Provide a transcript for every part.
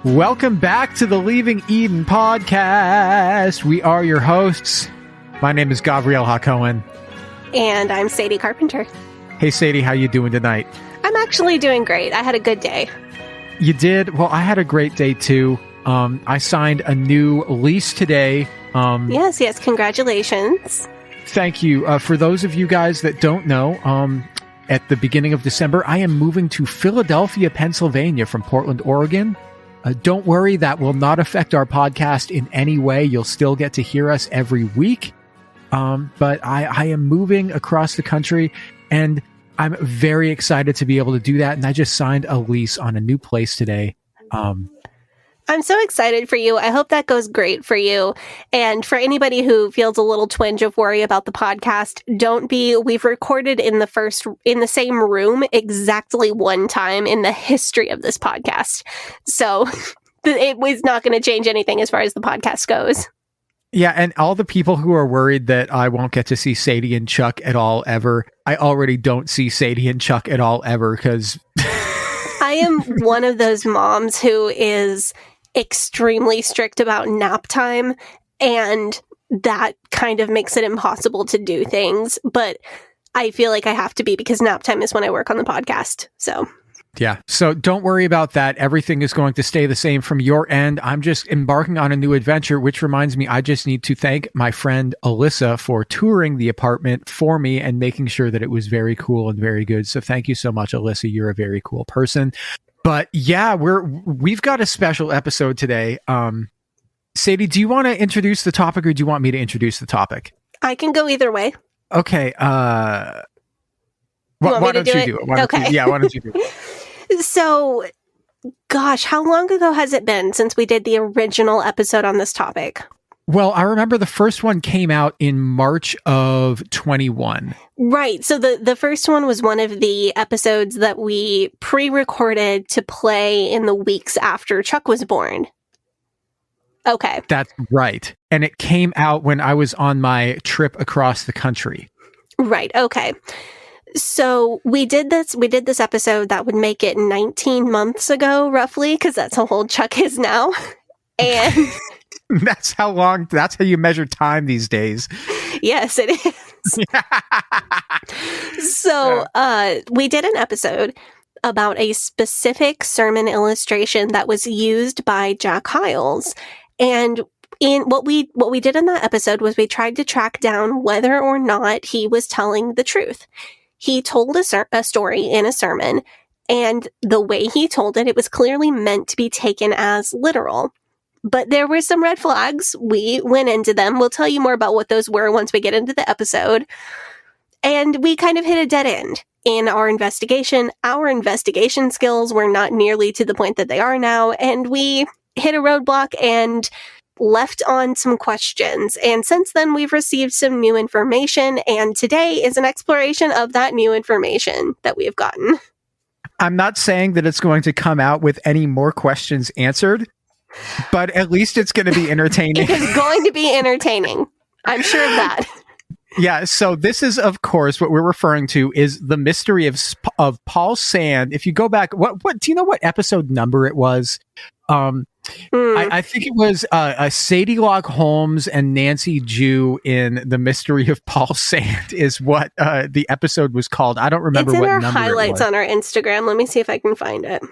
Welcome back to the Leaving Eden podcast. We are your hosts. My name is Gabrielle Hacohen. And I'm Sadie Carpenter. Hey, Sadie, how you doing tonight? I'm actually doing great. I had a good day. You did? Well, I had a great day, too. I signed a new lease today. Yes. Congratulations. Thank you. For those of you guys that don't know, at the beginning of December, I am moving to Philadelphia, Pennsylvania from Portland, Oregon. Don't worry, that will not affect our podcast in any way. You'll still get to hear us every week. But I am moving across the country, and I'm very excited to be able to do that. And I just signed a lease on a new place today. I'm so excited for you. I hope that goes great for you. And for anybody who feels a little twinge of worry about the podcast, don't be. We've recorded in the same room exactly one time in the history of this podcast. So it was not going to change anything as far as the podcast goes. Yeah, and all the people who are worried that I won't get to see Sadie and Chuck at all ever, I already don't see Sadie and Chuck at all ever because I am one of those moms who is extremely strict about nap time, and that kind of makes it impossible to do things, but I feel like I have to be because nap time is when I work on the podcast. So don't worry about that. Everything is going to stay the same from your end. I'm just embarking on a new adventure, which reminds me, I just need to thank my friend Alyssa for touring the apartment for me and making sure that it was very cool and very good. So thank you so much, Alyssa. You're a very cool person. But yeah, we've got a special episode today. Sadie, do you want to introduce the topic or do you want me to introduce the topic? I can go either way. Okay. Why don't you do it? Why don't you do it? So, gosh, how long ago has it been since we did the original episode on this topic? Well, I remember the first one came out in March of 21. Right. So the first one was one of the episodes that we pre-recorded to play in the weeks after Chuck was born. Okay. That's right. And it came out when I was on my trip across the country. Right. Okay. So we did this episode that would make it 19 months ago, roughly, because that's how old Chuck is now. And that's how you measure time these days. Yes, it is. So we did an episode about a specific sermon illustration that was used by Jack Hyles. And in what we did in that episode was we tried to track down whether or not he was telling the truth. He told a story in a sermon, and the way he told it, it was clearly meant to be taken as literal. But there were some red flags. We went into them. We'll tell you more about what those were once we get into the episode. And we kind of hit a dead end in our investigation. Our investigation skills were not nearly to the point that they are now. And we hit a roadblock and left on some questions. And since then, we've received some new information. And today is an exploration of that new information that we have gotten. I'm not saying that it's going to come out with any more questions answered, but at least it's going to be entertaining. It is going to be entertaining. I'm sure of that. Yeah, so this is, of course, what we're referring to is the mystery of Paul Sand. If you go back, what do you know what episode number it was? I think it was Sadielock, Holmes, and Nancy Jew in The Mystery of Paul Sand is what the episode was called. I don't remember what number it was. It's in our highlights on our Instagram. Let me see if I can find it.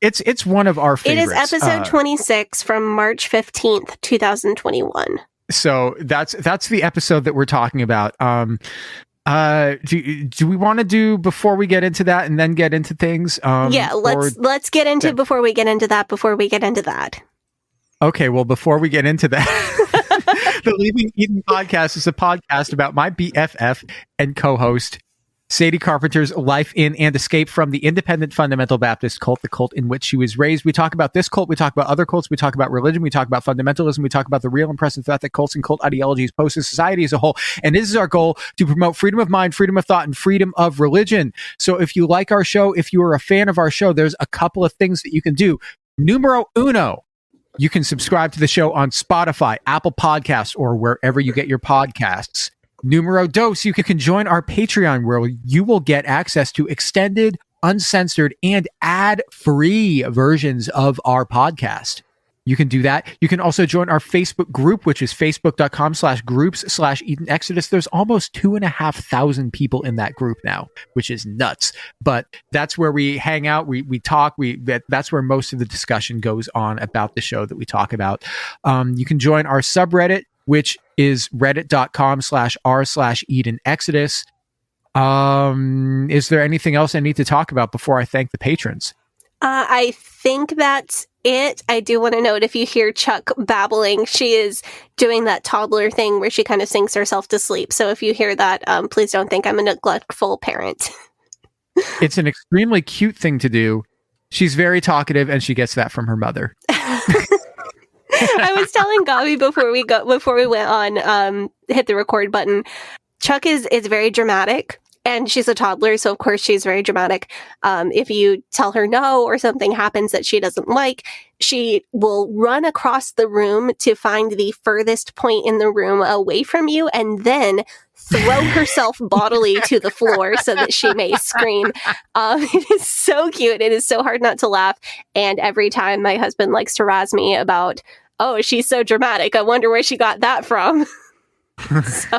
It's one of our favorites. It is episode 26 from March 15th, 2021. So that's the episode that we're talking about. Do we want to do before we get into that and then get into things? Let's get into before we get into that. Okay, well, before we get into that, the Leaving Eden podcast is a podcast about my BFF and co-host Sadie Carpenter's life in and escape from the independent fundamental Baptist cult, the cult in which she was raised. We talk about this cult, we talk about other cults, we talk about religion, we talk about fundamentalism, we talk about the real and present threat that cults and cult ideologies pose to society as a whole. And this is our goal, to promote freedom of mind, freedom of thought, and freedom of religion. So if you like our show, if you are a fan of our show, there's a couple of things that you can do. Numero uno, you can subscribe to the show on Spotify, Apple Podcasts, or wherever you get your podcasts. Numero dos, you can join our Patreon where you will get access to extended uncensored, and ad-free versions of our podcast. You can do that. You can also join our Facebook group, which is facebook.com/groups/Eden Exodus. There's almost 2,500 people in that group now, which is nuts. But that's where we hang out. We talk. That's where most of the discussion goes on about the show that we talk about. You can join our subreddit, which is reddit.com/r/Eden Exodus. Is there anything else I need to talk about before I thank the patrons? I think that's it. I do want to note, if you hear Chuck babbling, she is doing that toddler thing where she kind of sings herself to sleep. So if you hear that, please don't think I'm a neglectful parent. It's an extremely cute thing to do. She's very talkative, and she gets that from her mother. I was telling Gavi before we went on, hit the record button. Chuck is very dramatic. And she's a toddler, so of course she's very dramatic. If you tell her no or something happens that she doesn't like, she will run across the room to find the furthest point in the room away from you and then throw herself bodily to the floor so that she may scream. It is so cute. It is so hard not to laugh. And every time my husband likes to razz me about, oh, she's so dramatic. I wonder where she got that from. So...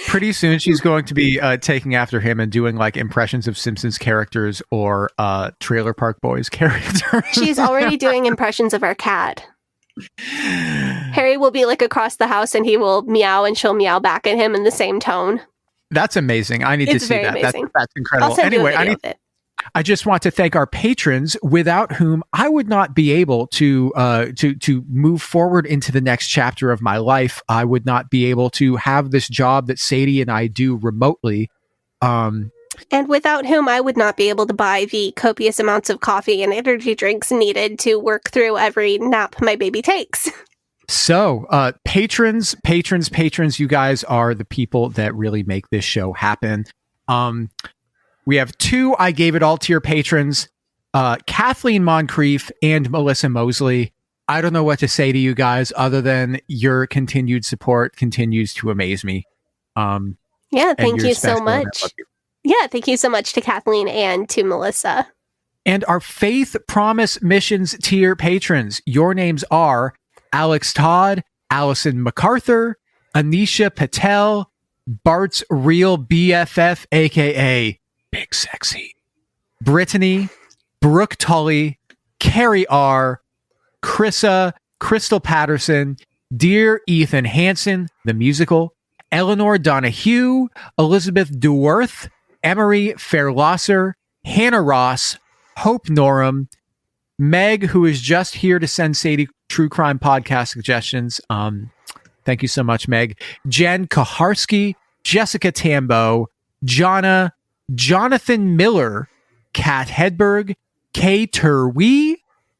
Pretty soon she's going to be taking after him and doing like impressions of Simpsons characters or Trailer Park Boys characters. She's already doing impressions of our cat. Harry will be like across the house and he will meow and she'll meow back at him in the same tone. That's amazing. I need to see that. That's incredible. I'll send you a video of it. I just want to thank our patrons, without whom I would not be able to move forward into the next chapter of my life. I would not be able to have this job that Sadie and I do remotely. And without whom I would not be able to buy the copious amounts of coffee and energy drinks needed to work through every nap my baby takes. So, patrons, you guys are the people that really make this show happen. We have 2 I Gave It All Tier patrons, Kathleen Moncrief and Melissa Mosley. I don't know what to say to you guys other than your continued support continues to amaze me. Yeah, thank you so much. Yeah, thank you so much to Kathleen and to Melissa. And our Faith Promise Missions tier patrons, your names are Alex Todd, Allison MacArthur, Anisha Patel, Bart's real BFF, aka Big Sexy, Brittany, Brooke Tully, Carrie R, Chrissa, Crystal Patterson, Dear Ethan Hansen, the musical, Eleanor Donahue, Elizabeth Duworth, Emery Fairlosser, Hannah Ross, Hope Norum, Meg, who is just here to send Sadie true crime podcast suggestions. Thank you so much, Meg. Jen Kaharski, Jessica Tambo, Jonathan Miller, Kat Hedberg, Kay Turwee,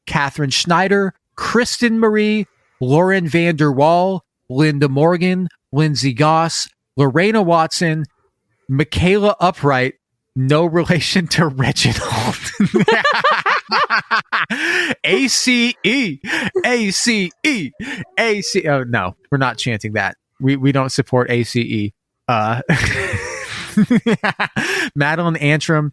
Catherine Schneider, Kristen Marie, Lauren Vanderwall, Linda Morgan, Lindsay Goss, Lorena Watson, Michaela Upright, no relation to Reginald. ACE. Oh, no, we're not chanting that. We don't support ACE. Madeline Antrim,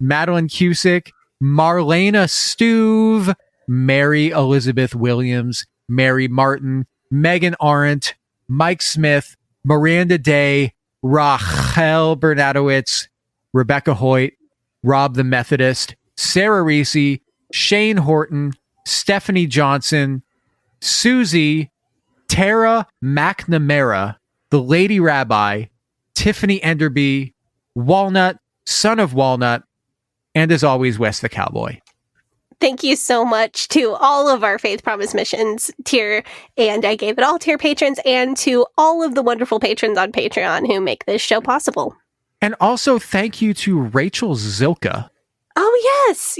Madeline Cusick, Marlena Stuve, Mary Elizabeth Williams, Mary Martin, Megan Arendt, Mike Smith, Miranda Day, Rachel Bernadowitz, Rebecca Hoyt, Rob the Methodist, Sarah Reese, Shane Horton, Stephanie Johnson, Susie, Tara McNamara, the Lady Rabbi, Tiffany Enderby, Walnut, Son of Walnut, and as always, Wes the Cowboy. Thank you so much to all of our Faith Promise Missions tier and I Gave It All tier patrons, and to all of the wonderful patrons on Patreon who make this show possible. And also thank you to Rachel Zilka. Oh, yes.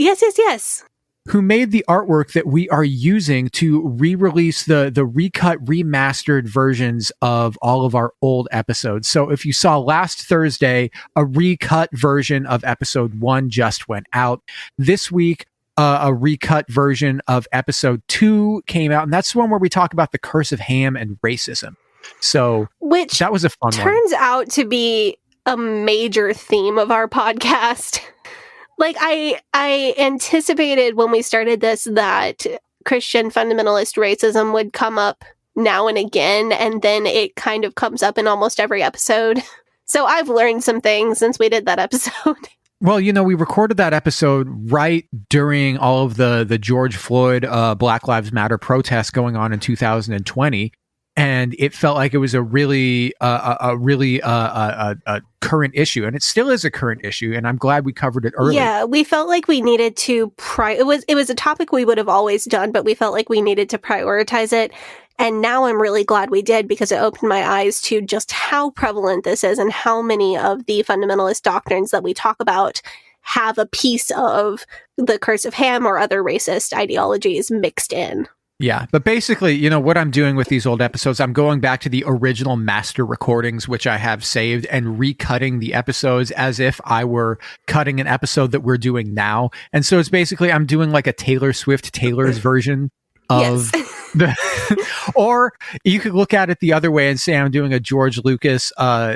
Who made the artwork that we are using to re-release the recut, remastered versions of all of our old episodes. So if you saw last Thursday, a recut version of episode 1 just went out. This week, a recut version of episode 2 came out, and that's the one where we talk about the curse of Ham and racism. So which that was a fun one. Turns out to be a major theme of our podcast. Like, I anticipated when we started this that Christian fundamentalist racism would come up now and again, and then it kind of comes up in almost every episode. So I've learned some things since we did that episode. Well, we recorded that episode right during all of the George Floyd Black Lives Matter protests going on in 2020. And it felt like it was a really current issue, and it still is a current issue. And I'm glad we covered it early. Yeah, we felt like we needed to it was a topic we would have always done, but we felt like we needed to prioritize it. And now I'm really glad we did, because it opened my eyes to just how prevalent this is and how many of the fundamentalist doctrines that we talk about have a piece of the curse of Ham or other racist ideologies mixed in. Yeah, but basically, what I'm doing with these old episodes, I'm going back to the original master recordings, which I have saved, and recutting the episodes as if I were cutting an episode that we're doing now. And so it's basically, I'm doing like a Taylor Swift Taylor's version of or you could look at it the other way and say I'm doing a George Lucas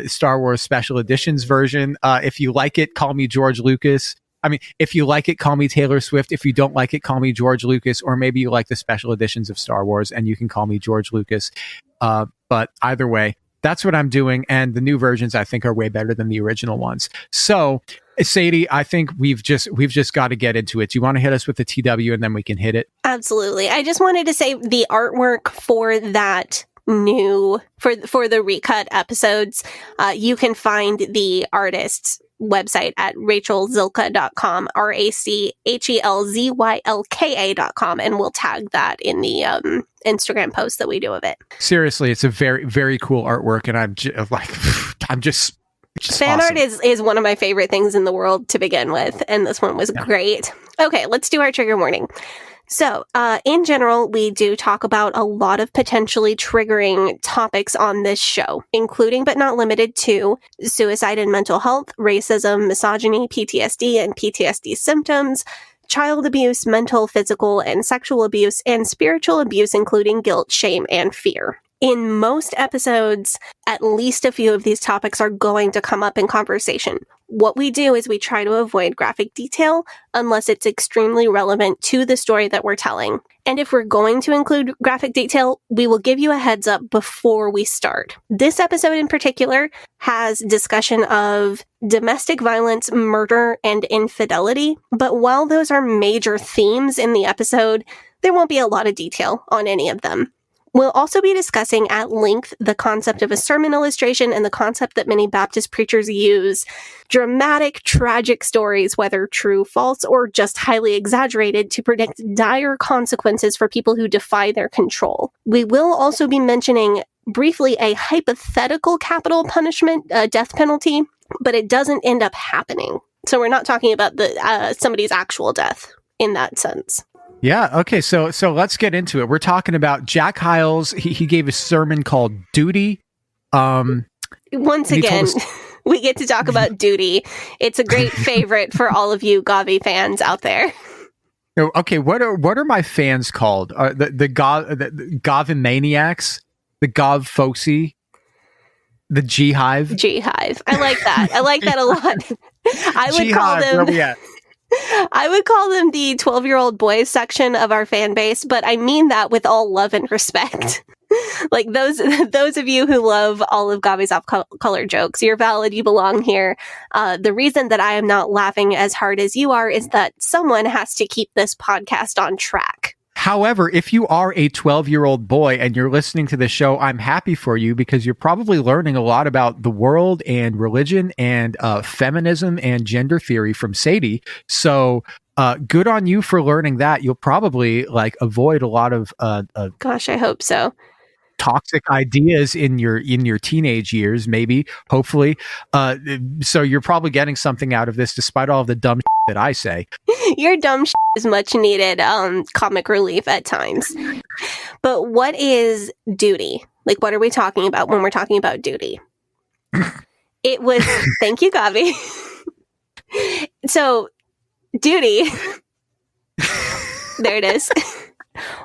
Star Wars Special Editions version. If you like it, call me George Lucas. I mean, if you like it, call me Taylor Swift. If you don't like it, call me George Lucas. Or maybe you like the special editions of Star Wars and you can call me George Lucas. But either way, that's what I'm doing. And the new versions, I think, are way better than the original ones. So, Sadie, I think we've just got to get into it. Do you want to hit us with the TW and then we can hit it? Absolutely. I just wanted to say the artwork for that for the recut episodes, you can find the artist's website at rachelzylka.com, RACHELZYLKA.com, and we'll tag that in the Instagram post that we do of it. Seriously, it's a very, very cool artwork, and I'm just fan awesome. Art is one of my favorite things in the world to begin with, and this one was great. Okay, let's do our trigger warning. So, in general, we do talk about a lot of potentially triggering topics on this show, including but not limited to suicide and mental health, racism, misogyny, PTSD and PTSD symptoms, child abuse, mental, physical, and sexual abuse, and spiritual abuse, including guilt, shame, and fear. In most episodes, at least a few of these topics are going to come up in conversation. What we do is we try to avoid graphic detail unless it's extremely relevant to the story that we're telling. And if we're going to include graphic detail, we will give you a heads up before we start. This episode in particular has discussion of domestic violence, murder, and infidelity. But while those are major themes in the episode, there won't be a lot of detail on any of them. We'll also be discussing at length the concept of a sermon illustration and the concept that many Baptist preachers use. Dramatic, tragic stories, whether true, false, or just highly exaggerated, to predict dire consequences for people who defy their control. We will also be mentioning briefly a hypothetical capital punishment, death penalty, but it doesn't end up happening. So we're not talking about somebody's actual death in that sense. Yeah. Okay. So let's get into it. We're talking about Jack Hyles. He gave a sermon called Duty. Once again, we get to talk about Duty. It's a great favorite for all of you Gavi fans out there. Okay. What are my fans called? The Gavin maniacs, the Gav folksy, the G Hive. G Hive. I like that. I like that a lot. I would call them. Where we at? I would call them the 12-year-old boys section of our fan base, but I mean that with all love and respect. Like those of you who love all of Gavi's off-color jokes, you're valid, you belong here. The reason that I am not laughing as hard as you are is that someone has to keep this podcast on track. However, if you are a 12-year-old boy and you're listening to the show, I'm happy for you because you're probably learning a lot about the world and religion and feminism and gender theory from Sadie. So good on you for learning that. You'll probably avoid a lot of gosh, I hope so. Toxic ideas in your teenage years, maybe, hopefully. So you're probably getting something out of this, despite all of the dumb that I say. Your dumb is much needed comic relief at times. But what is duty? Like, what are we talking about when we're talking about duty? It was, thank you, Gavi. So, duty, there it is,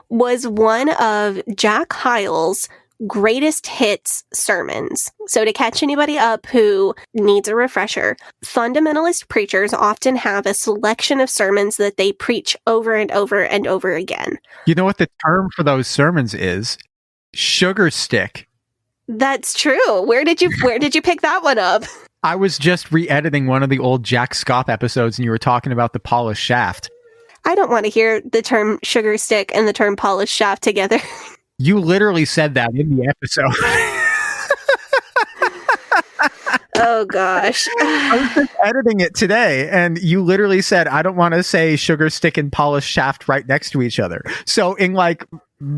was one of Jack Hyles' greatest hits sermons. So to catch anybody up who needs a refresher, fundamentalist preachers often have a selection of sermons that they preach over and over and over again. You know what the term for those sermons is? Sugar stick. That's true. Where did you pick that one up? I was just re-editing one of the old Jack Scott episodes, and you were talking about the polished shaft. I don't want to hear the term sugar stick and the term polished shaft together. You literally said that in the episode. Oh, gosh. I was just editing it today, and you literally said, I don't want to say sugar stick and polished shaft right next to each other. So in like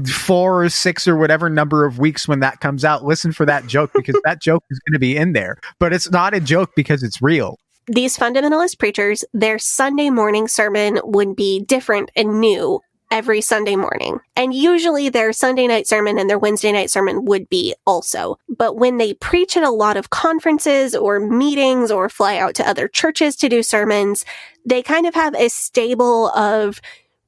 4 or 6 or whatever number of weeks when that comes out, listen for that joke, because that joke is going to be in there. But it's not a joke because it's real. These fundamentalist preachers, their Sunday morning sermon would be different and new every Sunday morning. And usually their Sunday night sermon and their Wednesday night sermon would be also. But when they preach at a lot of conferences or meetings or fly out to other churches to do sermons, they kind of have a stable of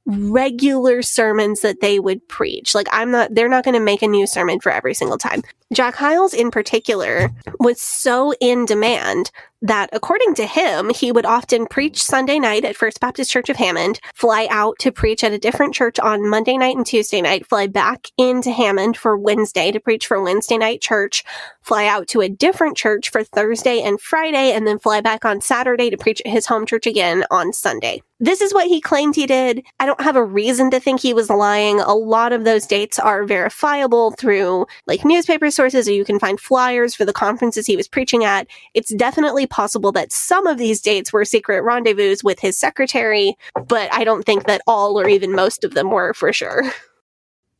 regular sermons that they would preach. Like they're not going to make a new sermon for every single time. Jack Hyles in particular was so in demand that according to him, he would often preach Sunday night at First Baptist Church of Hammond, fly out to preach at a different church on Monday night and Tuesday night, fly back into Hammond for Wednesday to preach for Wednesday night church, fly out to a different church for Thursday and Friday, and then fly back on Saturday to preach at his home church again on Sunday. This is what he claimed he did. I don't have a reason to think he was lying. A lot of those dates are verifiable through like newspaper sources, or you can find flyers for the conferences he was preaching at. It's definitely possible that some of these dates were secret rendezvous with his secretary, but I don't think that all or even most of them were for sure.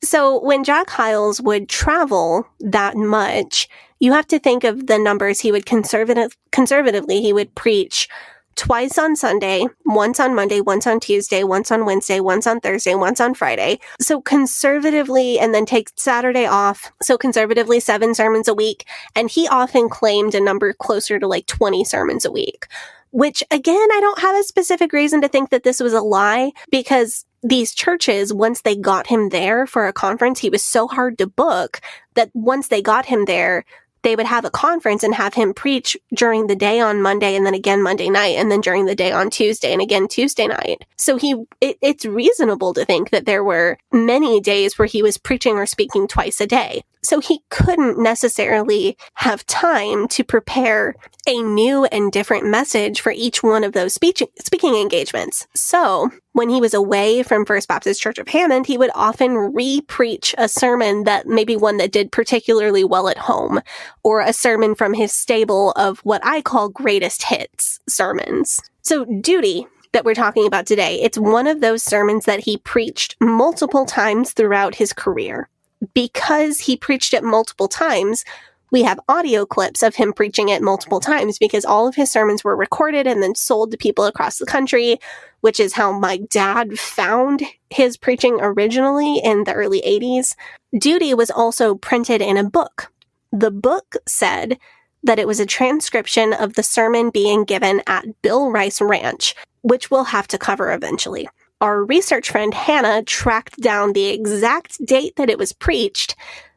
So when Jack Hyles would travel that much, you have to think of the numbers he would conservatively, he would preach twice on Sunday, once on Monday, once on Tuesday, once on Wednesday, once on Thursday, once on Friday. So conservatively, and then take Saturday off. So conservatively 7 sermons a week. And he often claimed a number closer to like 20 sermons a week, which again, I don't have a specific reason to think that this was a lie, because these churches, once they got him there for a conference, he was so hard to book that once they got him there, they would have a conference and have him preach during the day on Monday, and then again Monday night, and then during the day on Tuesday, and again Tuesday night. So it's reasonable to think that there were many days where he was preaching or speaking twice a day. So he couldn't necessarily have time to prepare a new and different message for each one of those speaking engagements. So when he was away from First Baptist Church of Hammond, he would often re-preach a sermon that maybe one that did particularly well at home, or a sermon from his stable of what I call greatest hits sermons. So Duty, that we're talking about today, it's one of those sermons that he preached multiple times throughout his career. Because he preached it multiple times, we have audio clips of him preaching it multiple times, because all of his sermons were recorded and then sold to people across the country, which is how my dad found his preaching originally in the early 80s. Duty was also printed in a book. The book said that it was a transcription of the sermon being given at Bill Rice Ranch, which we'll have to cover eventually. Our research friend Hannah tracked down the exact date that it was preached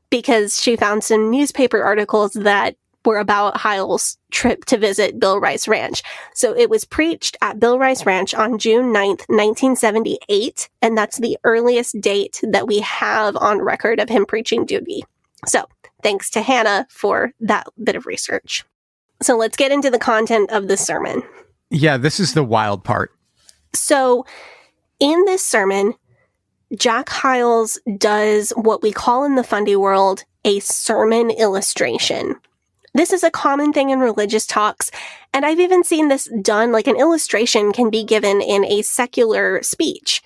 because she found some newspaper articles that were about Hyles' trip to visit Bill Rice Ranch. So it was preached at Bill Rice Ranch on June 9th, 1978, and that's the earliest date that we have on record of him preaching Duty. So thanks to Hannah for that bit of research. So let's get into the content of the sermon. Yeah, this is the wild part. So in this sermon, Jack Hyles does what we call in the fundy world a sermon illustration. This is a common thing in religious talks, and I've even seen this done, like an illustration can be given in a secular speech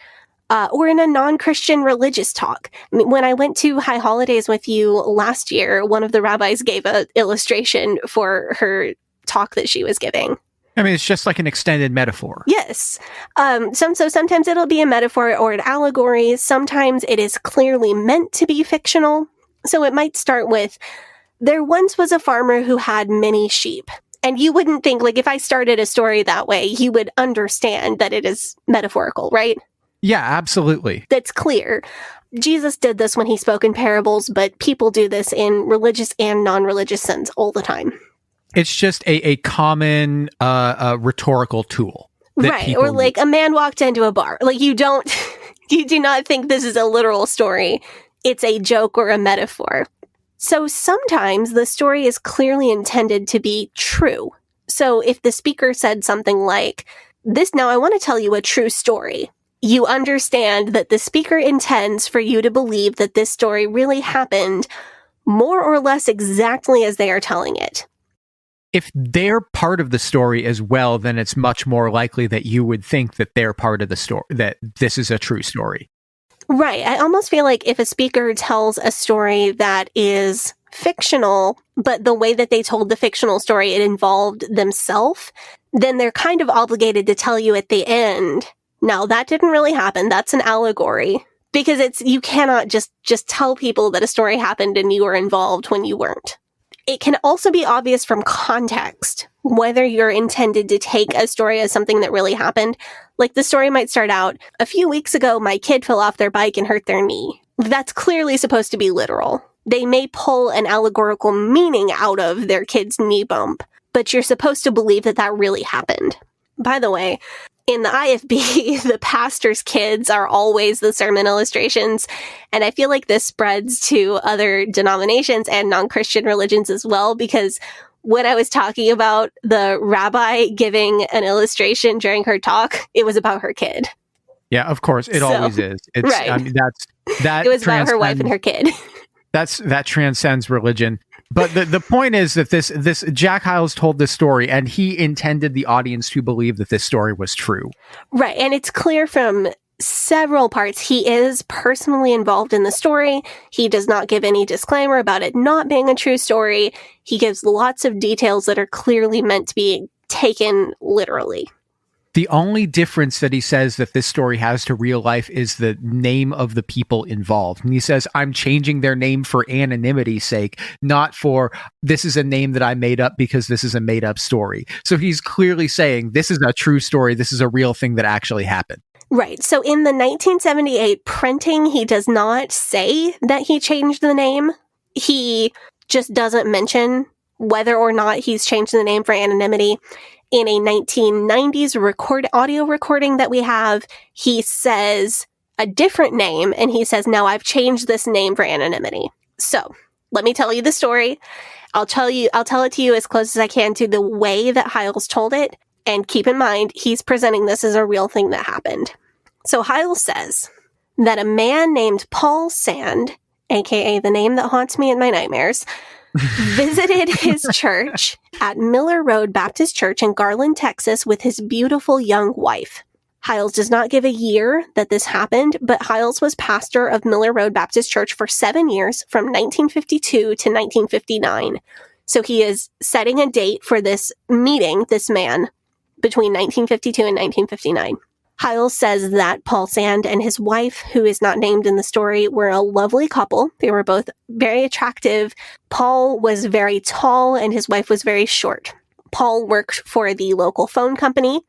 or in a non-Christian religious talk. I mean, when I went to High Holidays with you last year, one of the rabbis gave an illustration for her talk that she was giving. I mean, it's just like an extended metaphor. Yes. So sometimes it'll be a metaphor or an allegory. Sometimes it is clearly meant to be fictional. So it might start with, there once was a farmer who had many sheep. And you wouldn't think, like, if I started a story that way, you would understand that it is metaphorical, right? Yeah, absolutely. That's clear. Jesus did this when he spoke in parables, but people do this in religious and non-religious sense all the time. It's just a common rhetorical tool. Right. Or like a man walked into a bar. Like you do not think this is a literal story. It's a joke or a metaphor. So sometimes the story is clearly intended to be true. So if the speaker said something like, now I want to tell you a true story, you understand that the speaker intends for you to believe that this story really happened more or less exactly as they are telling it. If they're part of the story as well, then it's much more likely that you would think that they're part of the story, that this is a true story. Right. I almost feel like if a speaker tells a story that is fictional, but the way that they told the fictional story, it involved themselves, then they're kind of obligated to tell you at the end, no, that didn't really happen. That's an allegory. Because you cannot just tell people that a story happened and you were involved when you weren't. It can also be obvious from context whether you're intended to take a story as something that really happened. Like the story might start out, a few weeks ago, my kid fell off their bike and hurt their knee. That's clearly supposed to be literal. They may pull an allegorical meaning out of their kid's knee bump, but you're supposed to believe that that really happened. By the way, in the IFB, the pastor's kids are always the sermon illustrations. And I feel like this spreads to other denominations and non-Christian religions as well, because when I was talking about the rabbi giving an illustration during her talk, it was about her kid. Yeah, of course. It always is. It's, right. I mean, that it was about her wife and her kid. That transcends religion. But the point is that this Jack Hyles told this story, and he intended the audience to believe that this story was true. Right. And it's clear from several parts he is personally involved in the story. He does not give any disclaimer about it not being a true story. He gives lots of details that are clearly meant to be taken literally. The only difference that he says that this story has to real life is the name of the people involved. And he says, I'm changing their name for anonymity's sake, not for this is a name that I made up because this is a made up story. So he's clearly saying this is a true story. This is a real thing that actually happened. Right. So in the 1978 printing, he does not say that he changed the name. He just doesn't mention whether or not he's changed the name for anonymity. In a 1990s audio recording that we have, he says a different name, and he says, now I've changed this name for anonymity. So let me tell you the story. I'll tell it to you as close as I can to the way that Hyles told it. And keep in mind, he's presenting this as a real thing that happened. So Hyles says that a man named Paul Sand, aka the name that haunts me in my nightmares, visited his church at Miller Road Baptist Church in Garland, Texas, with his beautiful young wife. Hyles does not give a year that this happened, but Hyles was pastor of Miller Road Baptist Church for 7 years, from 1952 to 1959. So he is setting a date for this meeting, this man, between 1952 and 1959. Hyles says that Paul Sand and his wife, who is not named in the story, were a lovely couple. They were both very attractive. Paul was very tall and his wife was very short. Paul worked for the local phone company,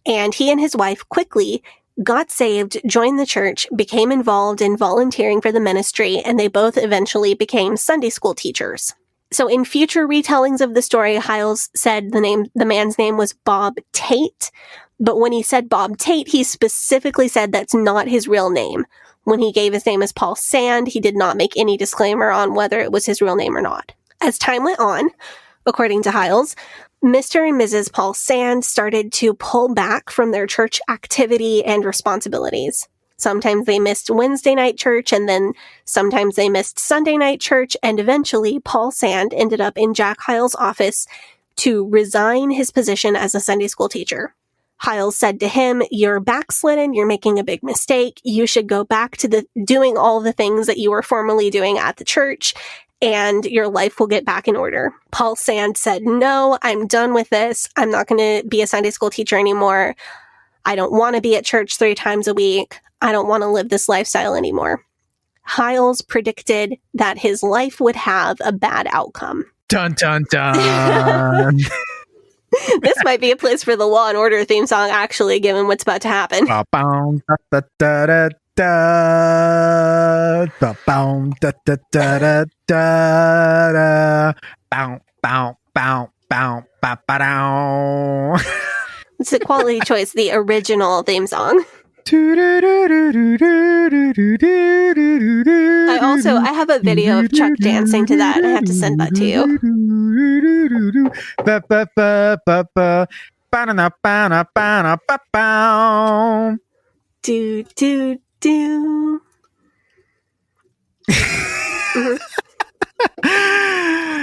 and he and his wife quickly got saved, joined the church, became involved in volunteering for the ministry, and they both eventually became Sunday school teachers. So in future retellings of the story, Hyles said the man's name was Bob Tate. But when he said Bob Tate, he specifically said that's not his real name. When he gave his name as Paul Sand, he did not make any disclaimer on whether it was his real name or not. As time went on, according to Hyles, Mr. and Mrs. Paul Sand started to pull back from their church activity and responsibilities. Sometimes they missed Wednesday night church, and then sometimes they missed Sunday night church, and eventually Paul Sand ended up in Jack Hyles' office to resign his position as a Sunday school teacher. Hyles said to him, you're backslidden, you're making a big mistake, you should go back to doing all the things that you were formerly doing at the church, and your life will get back in order. Paul Sand said, no, I'm done with this, I'm not going to be a Sunday school teacher anymore, I don't want to be at church 3 times a week, I don't want to live this lifestyle anymore. Hyles predicted that his life would have a bad outcome. Dun, dun, dun. This might be a place for the Law and Order theme song, actually, given what's about to happen. da da bow da da da da da bow bow bow bow ba ba dow. It's a quality choice, the original theme song. I have a video of Chuck dancing to that, and I have to send that to you. Do, do, do.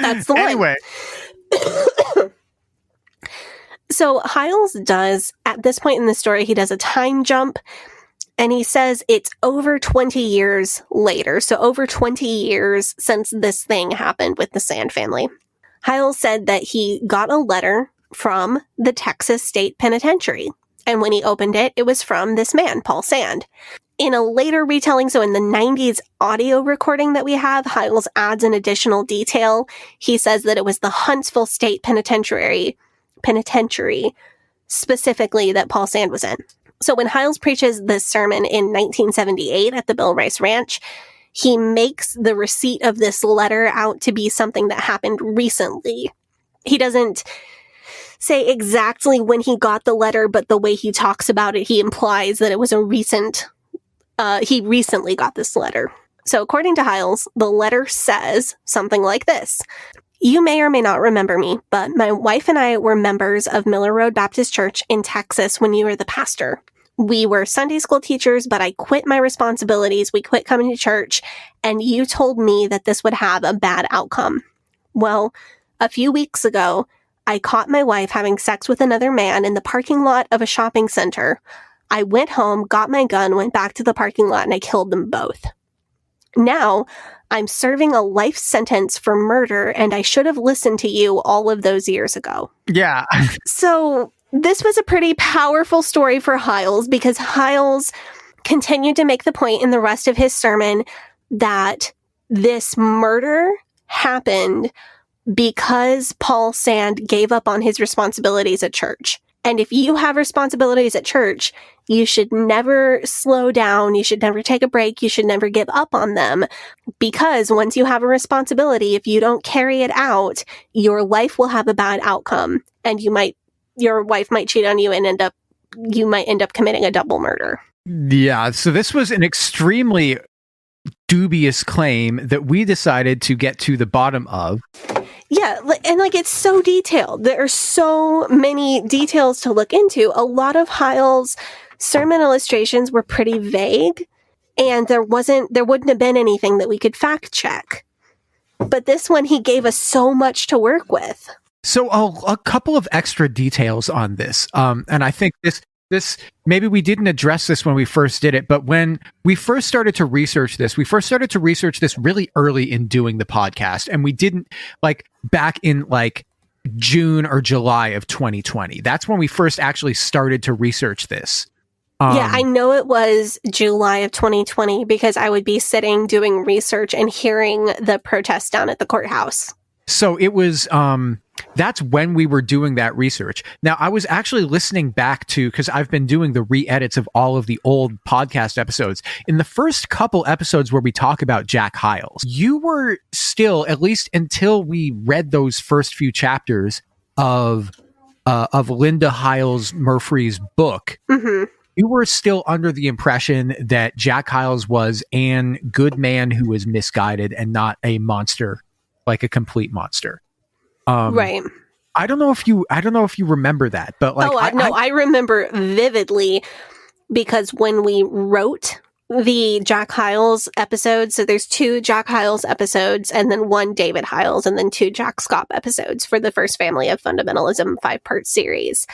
That's the one. Anyway. So Hyles does, at this point in the story, he does a time jump, and he says it's over 20 years later. So over 20 years since this thing happened with the Sand family. Hyles said that he got a letter from the Texas State Penitentiary. And when he opened it, it was from this man, Paul Sand. In a later retelling, so in the 90s audio recording that we have, Hyles adds an additional detail. He says that it was the Huntsville State Penitentiary specifically that Paul Sand was in. So when Hyles preaches this sermon in 1978 at the Bill Rice Ranch, he makes the receipt of this letter out to be something that happened recently. He doesn't say exactly when he got the letter, but the way he talks about it, he implies that it was he recently got this letter. So according to Hyles, the letter says something like this. You may or may not remember me, but my wife and I were members of Miller Road Baptist Church in Texas when you were the pastor. We were Sunday school teachers, but I quit my responsibilities. We quit coming to church, and you told me that this would have a bad outcome. Well, a few weeks ago, I caught my wife having sex with another man in the parking lot of a shopping center. I went home, got my gun, went back to the parking lot, and I killed them both. Now, I'm serving a life sentence for murder, and I should have listened to you all of those years ago. Yeah. So this was a pretty powerful story for Hyles, because Hyles continued to make the point in the rest of his sermon that this murder happened because Paul Sand gave up on his responsibilities at church. And if you have responsibilities at church, you should never slow down. You should never take a break. You should never give up on them. Because once you have a responsibility, if you don't carry it out, your life will have a bad outcome. And your wife might cheat on you and you might end up committing a double murder. Yeah. So this was an extremely dubious claim that we decided to get to the bottom of. Yeah, and it's so detailed. There are so many details to look into. A lot of Hyles' sermon illustrations were pretty vague, and there wouldn't have been anything that we could fact check. But this one, he gave us so much to work with. So a couple of extra details on this, and I think this maybe we didn't address this when we first did it, but when we first started to research this, really early in doing the podcast, and we didn't back in June or July of 2020. That's when we first actually started to research this. Yeah, I know it was July of 2020 because I would be sitting doing research and hearing the protests down at the courthouse. So it was, that's when we were doing that research. Now, I was actually listening back to, because I've been doing the re-edits of all of the old podcast episodes. In the first couple episodes where we talk about Jack Hyles, you were still, at least until we read those first few chapters of Linda Hyles Murphy's book, you were still under the impression that Jack Hyles was a good man who was misguided and not a monster, like a complete monster. Right. I don't know if you remember that, but I remember vividly, because when we wrote the Jack Hyles episodes, so there's 2 Jack Hyles episodes and then 1 David Hyles and then 2 Jack Scott episodes for the First Family of Fundamentalism 5-part series.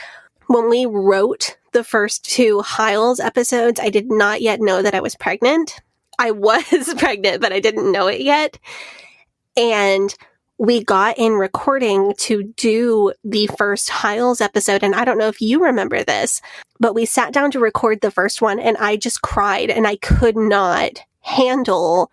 When we wrote the first 2 Hyles episodes, I did not yet know that I was pregnant. I was pregnant, but I didn't know it yet. And we got in recording to do the first Hyles episode, and I don't know if you remember this, but we sat down to record the first one, and I just cried, and I could not handle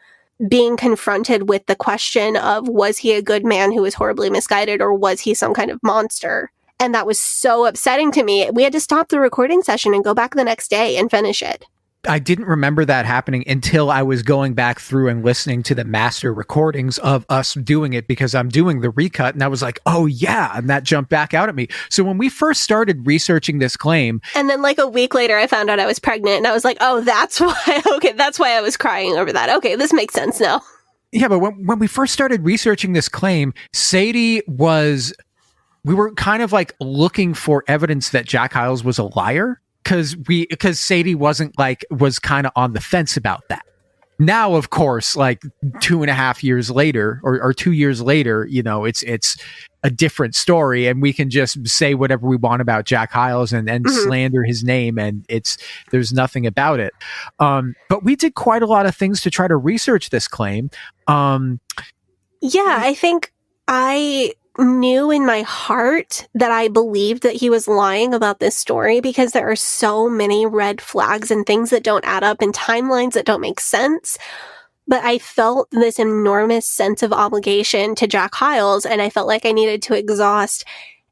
being confronted with the question of, was he a good man who was horribly misguided, or was he some kind of monster? And that was so upsetting to me. We had to stop the recording session and go back the next day and finish it. I didn't remember that happening until I was going back through and listening to the master recordings of us doing it, because I'm doing the recut, and I was like, oh yeah, and that jumped back out at me. So when we first started researching this claim, and then like a week later I found out I was pregnant, and I was like, oh, that's why. Okay, that's why I was crying over that. Okay, this makes sense now. Yeah, but when we first started researching this claim, we were kind of like looking for evidence that Jack Hyles was a liar, because Sadie was kind of on the fence about that. Now, of course, like 2.5 years later or 2 years later, it's a different story, and we can just say whatever we want about Jack Hyles and slander his name, and there's nothing about it. But we did quite a lot of things to try to research this claim. I think I knew in my heart that I believed that he was lying about this story, because there are so many red flags and things that don't add up and timelines that don't make sense. But I felt this enormous sense of obligation to Jack Hyles, and I felt like I needed to exhaust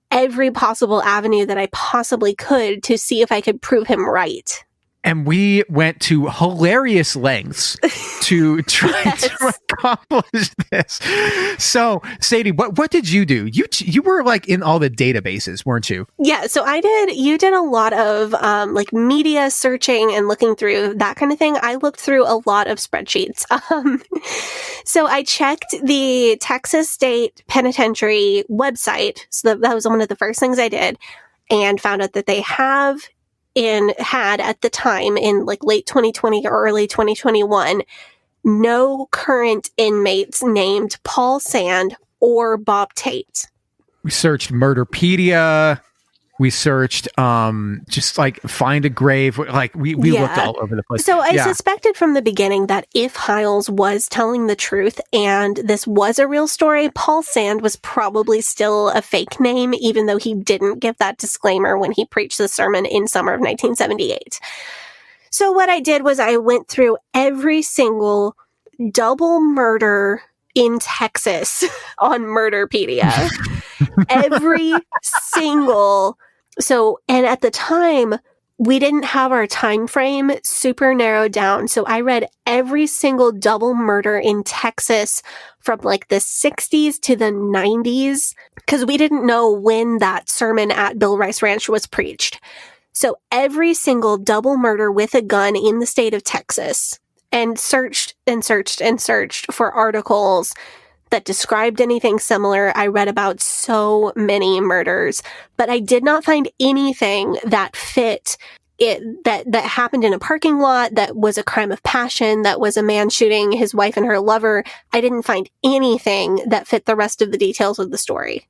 every possible avenue that I possibly could to see if I could prove him right. And we went to hilarious lengths to try to accomplish this. So, Sadie, what did you do? You were like in all the databases, weren't you? Yeah, so I did. You did a lot of like media searching and looking through that kind of thing. I looked through a lot of spreadsheets. So I checked the Texas State Penitentiary website. So that was one of the first things I did, and found out that they had at the time in like late 2020 or early 2021, no current inmates named Paul Sand or Bob Tate. We searched Murderpedia. We searched just like find a grave. Like we looked all over the place. So I suspected from the beginning that if Hyles was telling the truth and this was a real story, Paul Sand was probably still a fake name, even though he didn't give that disclaimer when he preached the sermon in summer of 1978. So what I did was I went through every single double murder in Texas on Murderpedia. Every single. So, and at the time, we didn't have our time frame super narrowed down. So I read every single double murder in Texas from like the 60s to the 90s, because we didn't know when that sermon at Bill Rice Ranch was preached. So every single double murder with a gun in the state of Texas, and searched and searched and searched for articles that described anything similar. I read about so many murders, but I did not find anything that fit it, that happened in a parking lot, that was a crime of passion, that was a man shooting his wife and her lover. I didn't find anything that fit the rest of the details of the story.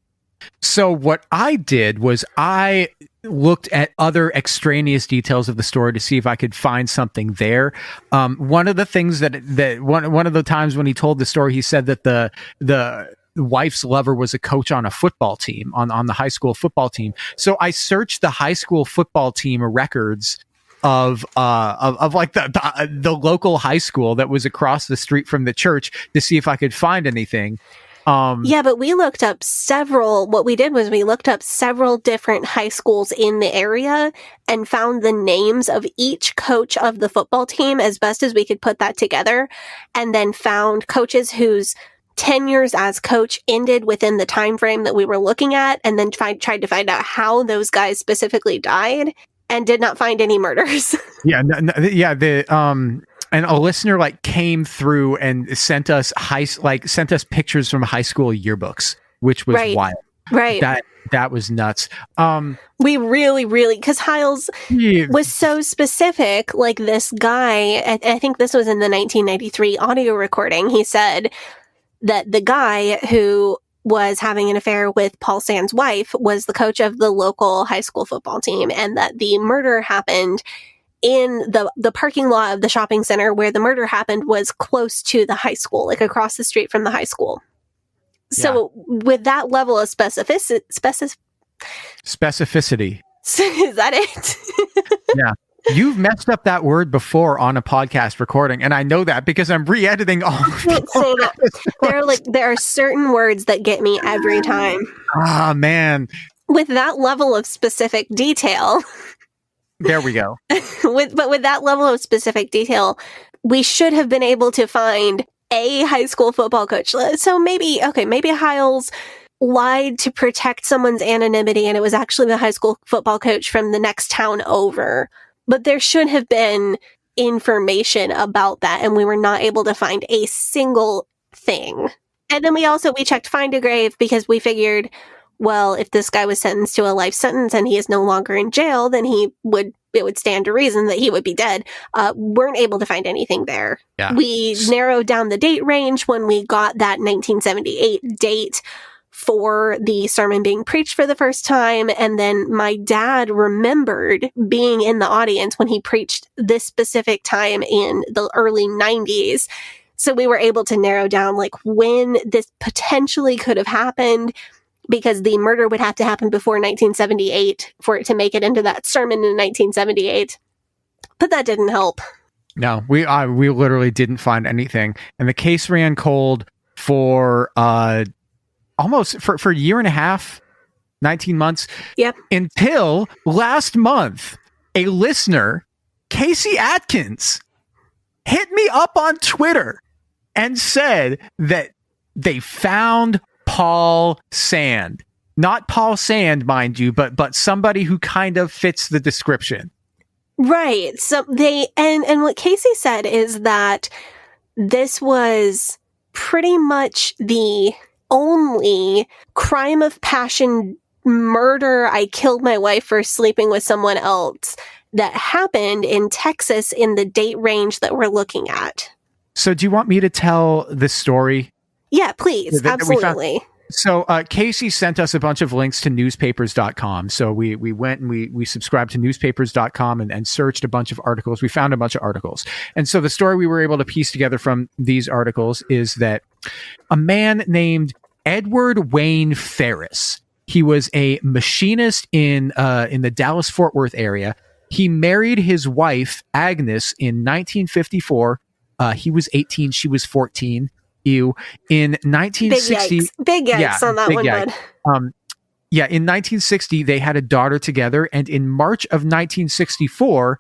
So what I did was I looked at other extraneous details of the story to see if I could find something there. One of the things that one of the times when he told the story, he said that the wife's lover was a coach on a football team, on the high school football team. So I searched the high school football team records of like the local high school that was across the street from the church to see if I could find anything. But we looked up what we did was we looked up several different high schools in the area and found the names of each coach of the football team as best as we could put that together, and then found coaches whose tenures as coach ended within the time frame that we were looking at, and then tried to find out how those guys specifically died, and did not find any murders. And a listener like came through and sent us pictures from high school yearbooks, which was wild. Right. That was nuts. We really, because Hyles was so specific. Like this guy, I think this was in the 1993 audio recording. He said that the guy who was having an affair with Paul Sand's wife was the coach of the local high school football team, and that the murder happened in the parking lot of the shopping center where the murder happened was close to the high school, like across the street from the high school. So with that level of specificity. Is that it? Yeah. You've messed up that word before on a podcast recording, and I know that because I'm re-editing all of it. There are certain words that get me every time. Ah, man. With that level of specific detail. There we go. But with that level of specific detail, we should have been able to find a high school football coach. So maybe Hyles lied to protect someone's anonymity and it was actually the high school football coach from the next town over. But there should have been information about that, and we were not able to find a single thing. And then we checked Find a Grave because we figured, well, if this guy was sentenced to a life sentence and he is no longer in jail, then it would stand to reason that he would be dead. Weren't able to find anything there. Yeah. We narrowed down the date range when we got that 1978 date for the sermon being preached for the first time. And then my dad remembered being in the audience when he preached this specific time in the early 90s. So we were able to narrow down like when this potentially could have happened, because the murder would have to happen before 1978 for it to make it into that sermon in 1978. But that didn't help. No, we literally didn't find anything. And the case ran cold for almost for a year and a half, 19 months. Yep. Until last month, a listener, Casey Atkins, hit me up on Twitter and said that they found Paul Sand. Not Paul Sand, mind you, but somebody who kind of fits the description. Right. So they, and what Casey said is that this was pretty much the only crime of passion murder, I killed my wife for sleeping with someone else, that happened in Texas in the date range that we're looking at. So do you want me to tell the story? Yeah, please. Absolutely. So Casey sent us a bunch of links to newspapers.com. So we went and we subscribed to newspapers.com and searched a bunch of articles. We found a bunch of articles. And so the story we were able to piece together from these articles is that a man named Edward Wayne Farris, he was a machinist in the Dallas-Fort Worth area. He married his wife, Agnes, in 1954. He was 18. She was 14. In 1960, big yikes on that one, bud. In 1960, they had a daughter together, and in March of 1964,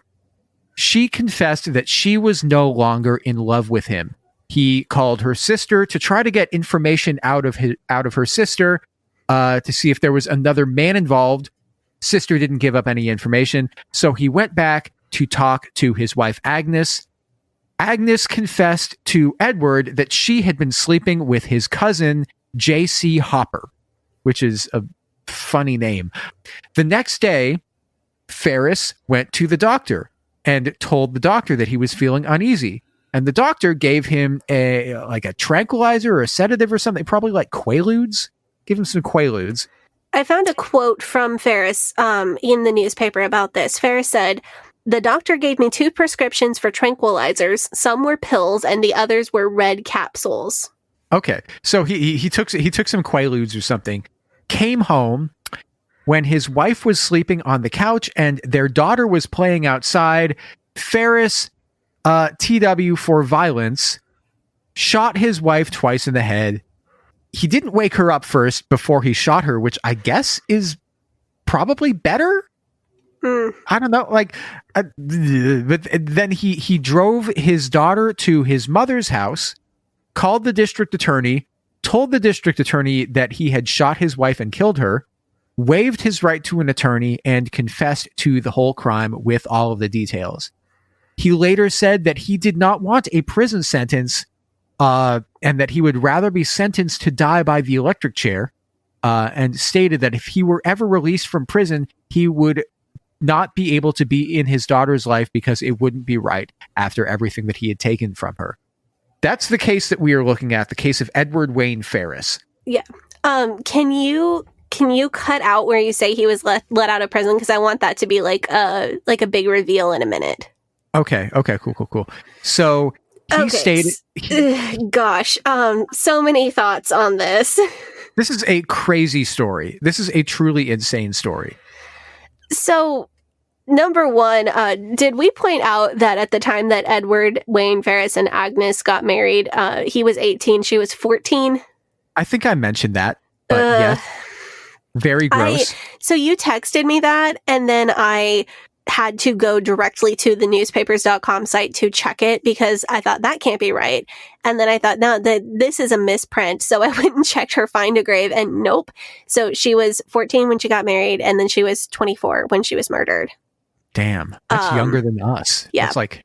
she confessed that she was no longer in love with him. He called her sister to try to get information out of her sister to see if there was another man involved. Sister didn't give up any information, so he went back to talk to his wife, Agnes. Agnes confessed to Edward that she had been sleeping with his cousin, J.C. Hopper, which is a funny name. The next day, Farris went to the doctor and told the doctor that he was feeling uneasy. And the doctor gave him a tranquilizer or a sedative or something, probably like Quaaludes. Give him some Quaaludes. I found a quote from Farris in the newspaper about this. Farris said, "The doctor gave me 2 prescriptions for tranquilizers. Some were pills and the others were red capsules." Okay. So he took some Quaaludes or something, came home when his wife was sleeping on the couch and their daughter was playing outside. Farris, TW for violence, shot his wife twice in the head. He didn't wake her up first before he shot her, which I guess is probably better. I don't know, but then he drove his daughter to his mother's house, called the district attorney, told the district attorney that he had shot his wife and killed her, waived his right to an attorney, and confessed to the whole crime with all of the details. He later said that he did not want a prison sentence, and that he would rather be sentenced to die by the electric chair, and stated that if he were ever released from prison, he would not be able to be in his daughter's life because it wouldn't be right after everything that he had taken from her. That's the case that we are looking at, the case of Edward Wayne Farris. Yeah. Can you cut out where you say he was let out of prison? Because I want that to be like a big reveal in a minute. Okay, cool. So he stated... Gosh, so many thoughts on this. This is a crazy story. This is a truly insane story. So, number one, did we point out that at the time that Edward Wayne Farris and Agnes got married, he was 18, she was 14? I think I mentioned that, but yes. Very gross. So you texted me that, and then I had to go directly to the newspapers.com site to check it because I thought that can't be right. And then I thought, no, this is a misprint. So I went and checked her find a grave and nope. So she was 14 when she got married and then she was 24 when she was murdered. Damn. That's younger than us. Yeah. It's like.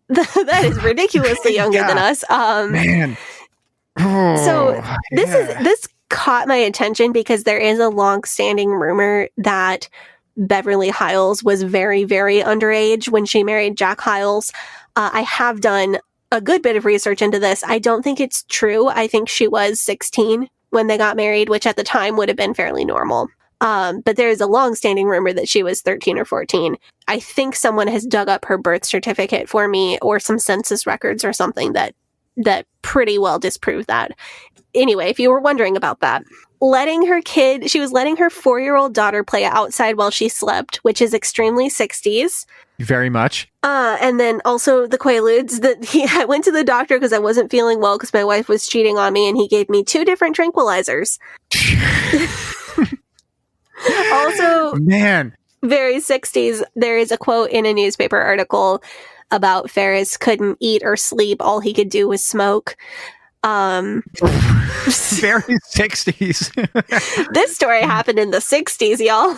That is ridiculously younger than us. Man. So this caught my attention because there is a long-standing rumor that Beverly Hyles was very, very underage when she married Jack Hyles. I have done a good bit of research into this. I don't think it's true. I think she was 16 when they got married, which at the time would have been fairly normal. But there is a long-standing rumor that she was 13 or 14. I think someone has dug up her birth certificate for me or some census records or something that pretty well disprove that. Anyway, if you were wondering about that, she was letting her 4-year-old daughter play outside while she slept, which is extremely 60s. Very much. And then also the Quaaludes I went to the doctor because I wasn't feeling well because my wife was cheating on me and he gave me 2 different tranquilizers. Also, man, very 60s. There is a quote in a newspaper article about Farris couldn't eat or sleep. All he could do was smoke. Very 60s. This story happened in the 60s, y'all.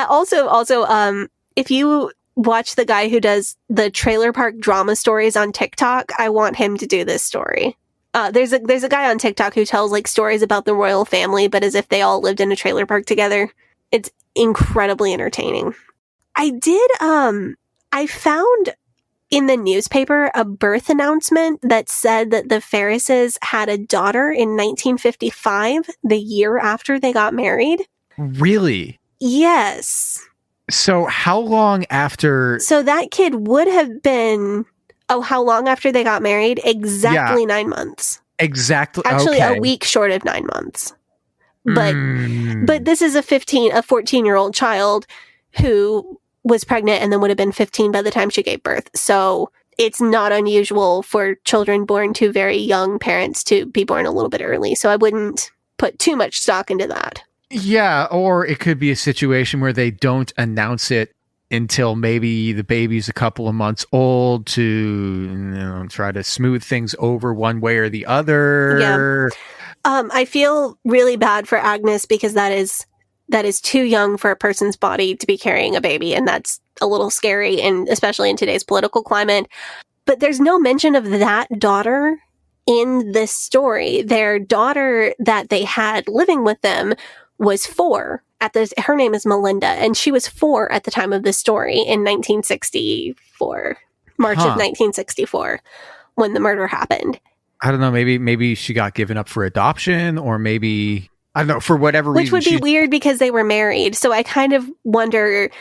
Also, if you watch the guy who does the trailer park drama stories on TikTok, I want him to do this story. There's a guy on TikTok who tells like stories about the royal family, but as if they all lived in a trailer park together. It's incredibly entertaining. I found in the newspaper a birth announcement that said that the Farrises had a daughter in 1955, the year after they got married. Really? Yes. So how long after? So that kid would have been, how long after they got married? Exactly 9 months. Exactly. Actually, okay. a week short of 9 months. But this is a 14-year-old child who was pregnant and then would have been 15 by the time she gave birth. So it's not unusual for children born to very young parents to be born a little bit early. So I wouldn't put too much stock into that. Yeah, or it could be a situation where they don't announce it until maybe the baby's a couple of months old to try to smooth things over one way or the other. Yeah. I feel really bad for Agnes because that is too young for a person's body to be carrying a baby, and that's a little scary, and especially in today's political climate. But there's no mention of that daughter in this story. Their daughter that they had living with them was 4 her name is Melinda, and she was 4 at the time of this story in 1964, March of 1964, when the murder happened. I don't know, maybe she got given up for adoption, or maybe, I don't know, for whatever reason. Which would be weird because they were married. So I kind of wonder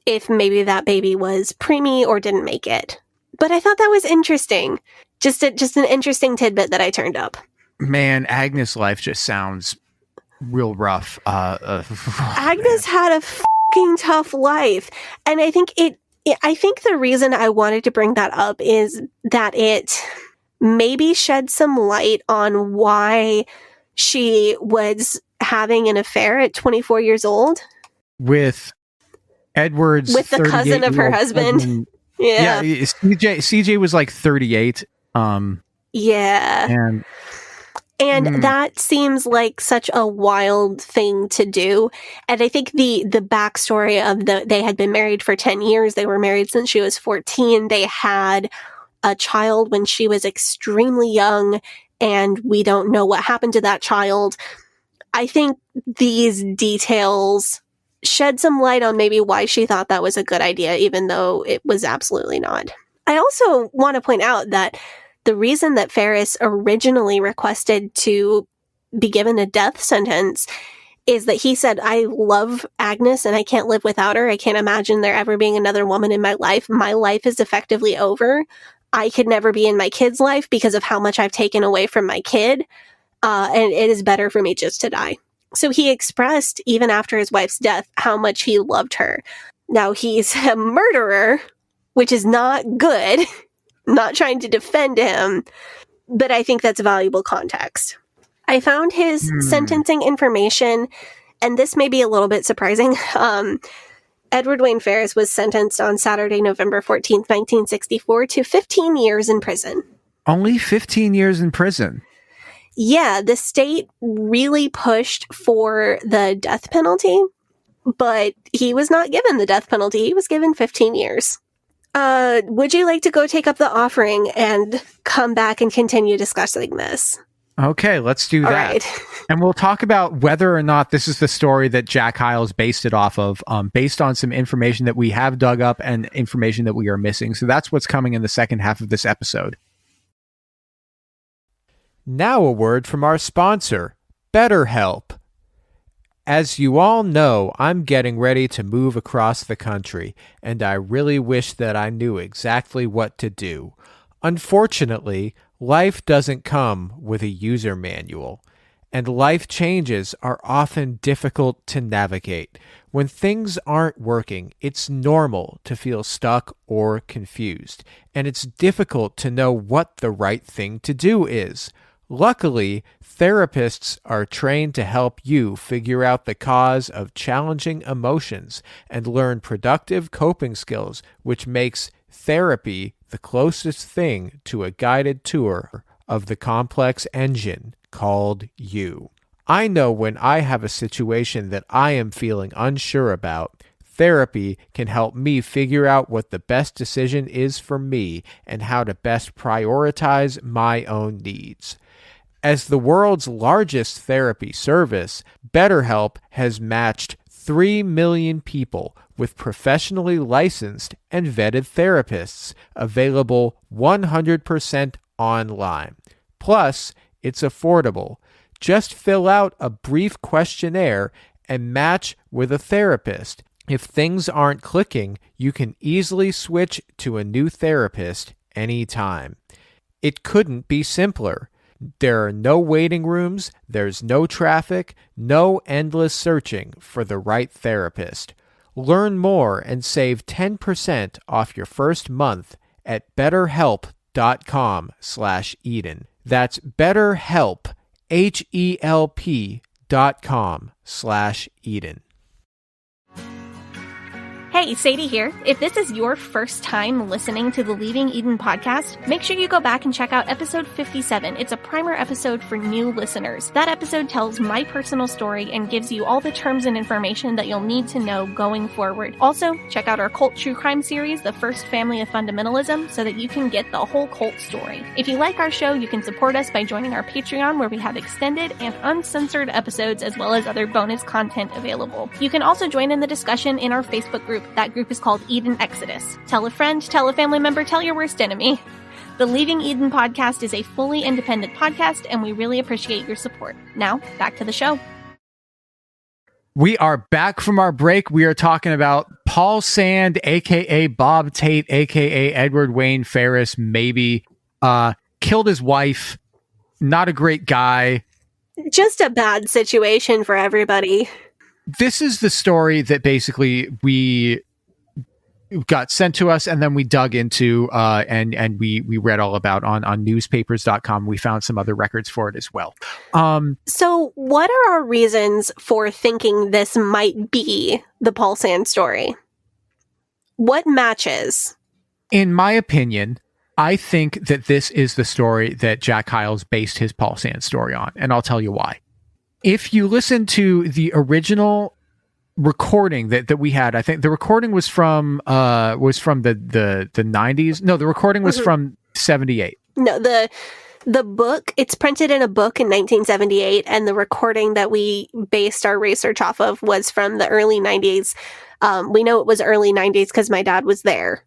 if maybe that baby was preemie or didn't make it. But I thought that was interesting. Just an interesting tidbit that I turned up. Man, Agnes' life just sounds real rough. Agnes had a fucking tough life. And I think I think the reason I wanted to bring that up is that it maybe shed some light on why she was having an affair at 24 years old. With Edward's with the cousin of her husband. Cousin. Yeah. CJ was like 38. Yeah. And that seems like such a wild thing to do. And I think the backstory of they had been married for 10 years. They were married since she was 14. They had a child when she was extremely young, and we don't know what happened to that child. I think these details shed some light on maybe why she thought that was a good idea, even though it was absolutely not. I also want to point out that the reason that Farris originally requested to be given a death sentence is that he said, I love Agnes and I can't live without her. I can't imagine there ever being another woman in my life. My life is effectively over. I could never be in my kid's life because of how much I've taken away from my kid. And it is better for me just to die. So he expressed, even after his wife's death, how much he loved her. Now, he's a murderer, which is not good. Not trying to defend him, but I think that's valuable context. I found his sentencing information, and this may be a little bit surprising, Edward Wayne Farris was sentenced on Saturday, November 14th, 1964 to 15 years in prison. Only 15 years in prison. Yeah, the state really pushed for the death penalty, but he was not given the death penalty. He was given 15 years. Would you like to go take up the offering and come back and continue discussing this? Okay, let's do that. All right. And we'll talk about whether or not this is the story that Jack Hyles based it off of, based on some information that we have dug up and information that we are missing. So that's what's coming in the second half of this episode. Now a word from our sponsor, BetterHelp. As you all know, I'm getting ready to move across the country, and I really wish that I knew exactly what to do. Unfortunately, life doesn't come with a user manual, and life changes are often difficult to navigate. When things aren't working, it's normal to feel stuck or confused, and it's difficult to know what the right thing to do is. Luckily, therapists are trained to help you figure out the cause of challenging emotions and learn productive coping skills, which makes therapy the closest thing to a guided tour of the complex engine called you. I know when I have a situation that I am feeling unsure about, therapy can help me figure out what the best decision is for me and how to best prioritize my own needs. As the world's largest therapy service, BetterHelp has matched 3 million people with professionally licensed and vetted therapists, available 100% online. Plus, it's affordable. Just fill out a brief questionnaire and match with a therapist. If things aren't clicking, you can easily switch to a new therapist anytime. It couldn't be simpler. There are no waiting rooms, there's no traffic, no endless searching for the right therapist. Learn more and save 10% off your first month at betterhelp.com/Eden. That's BetterHelp, HELP.com/Eden. Hey, Sadie here. If this is your first time listening to the Leaving Eden podcast, make sure you go back and check out episode 57. It's a primer episode for new listeners. That episode tells my personal story and gives you all the terms and information that you'll need to know going forward. Also, check out our cult true crime series, The First Family of Fundamentalism, so that you can get the whole cult story. If you like our show, you can support us by joining our Patreon, where we have extended and uncensored episodes as well as other bonus content available. You can also join in the discussion in our Facebook group. That group is called Eden Exodus. Tell a friend, tell a family member, tell your worst enemy. The Leaving Eden podcast is a fully independent podcast, and we really appreciate your support. Now, back to the show. We are back from our break. We are talking about Paul Sand, a.k.a. Bob Tate, a.k.a. Edward Wayne Farris, maybe. Killed his wife. Not a great guy. Just a bad situation for everybody. This is the story that basically we got sent to us, and then we dug into and we read all about on newspapers.com. We found some other records for it as well. So what are our reasons for thinking this might be the Paul Sand story? What matches? In my opinion, I think that this is the story that Jack Hyles based his Paul Sand story on, and I'll tell you why. If you listen to the original recording that we had, I think the recording was from the 90s. No, the recording was from 78. No, the book, it's printed in a book in 1978, and the recording that we based our research off of was from the early 90s. We know it was early 90s because my dad was there.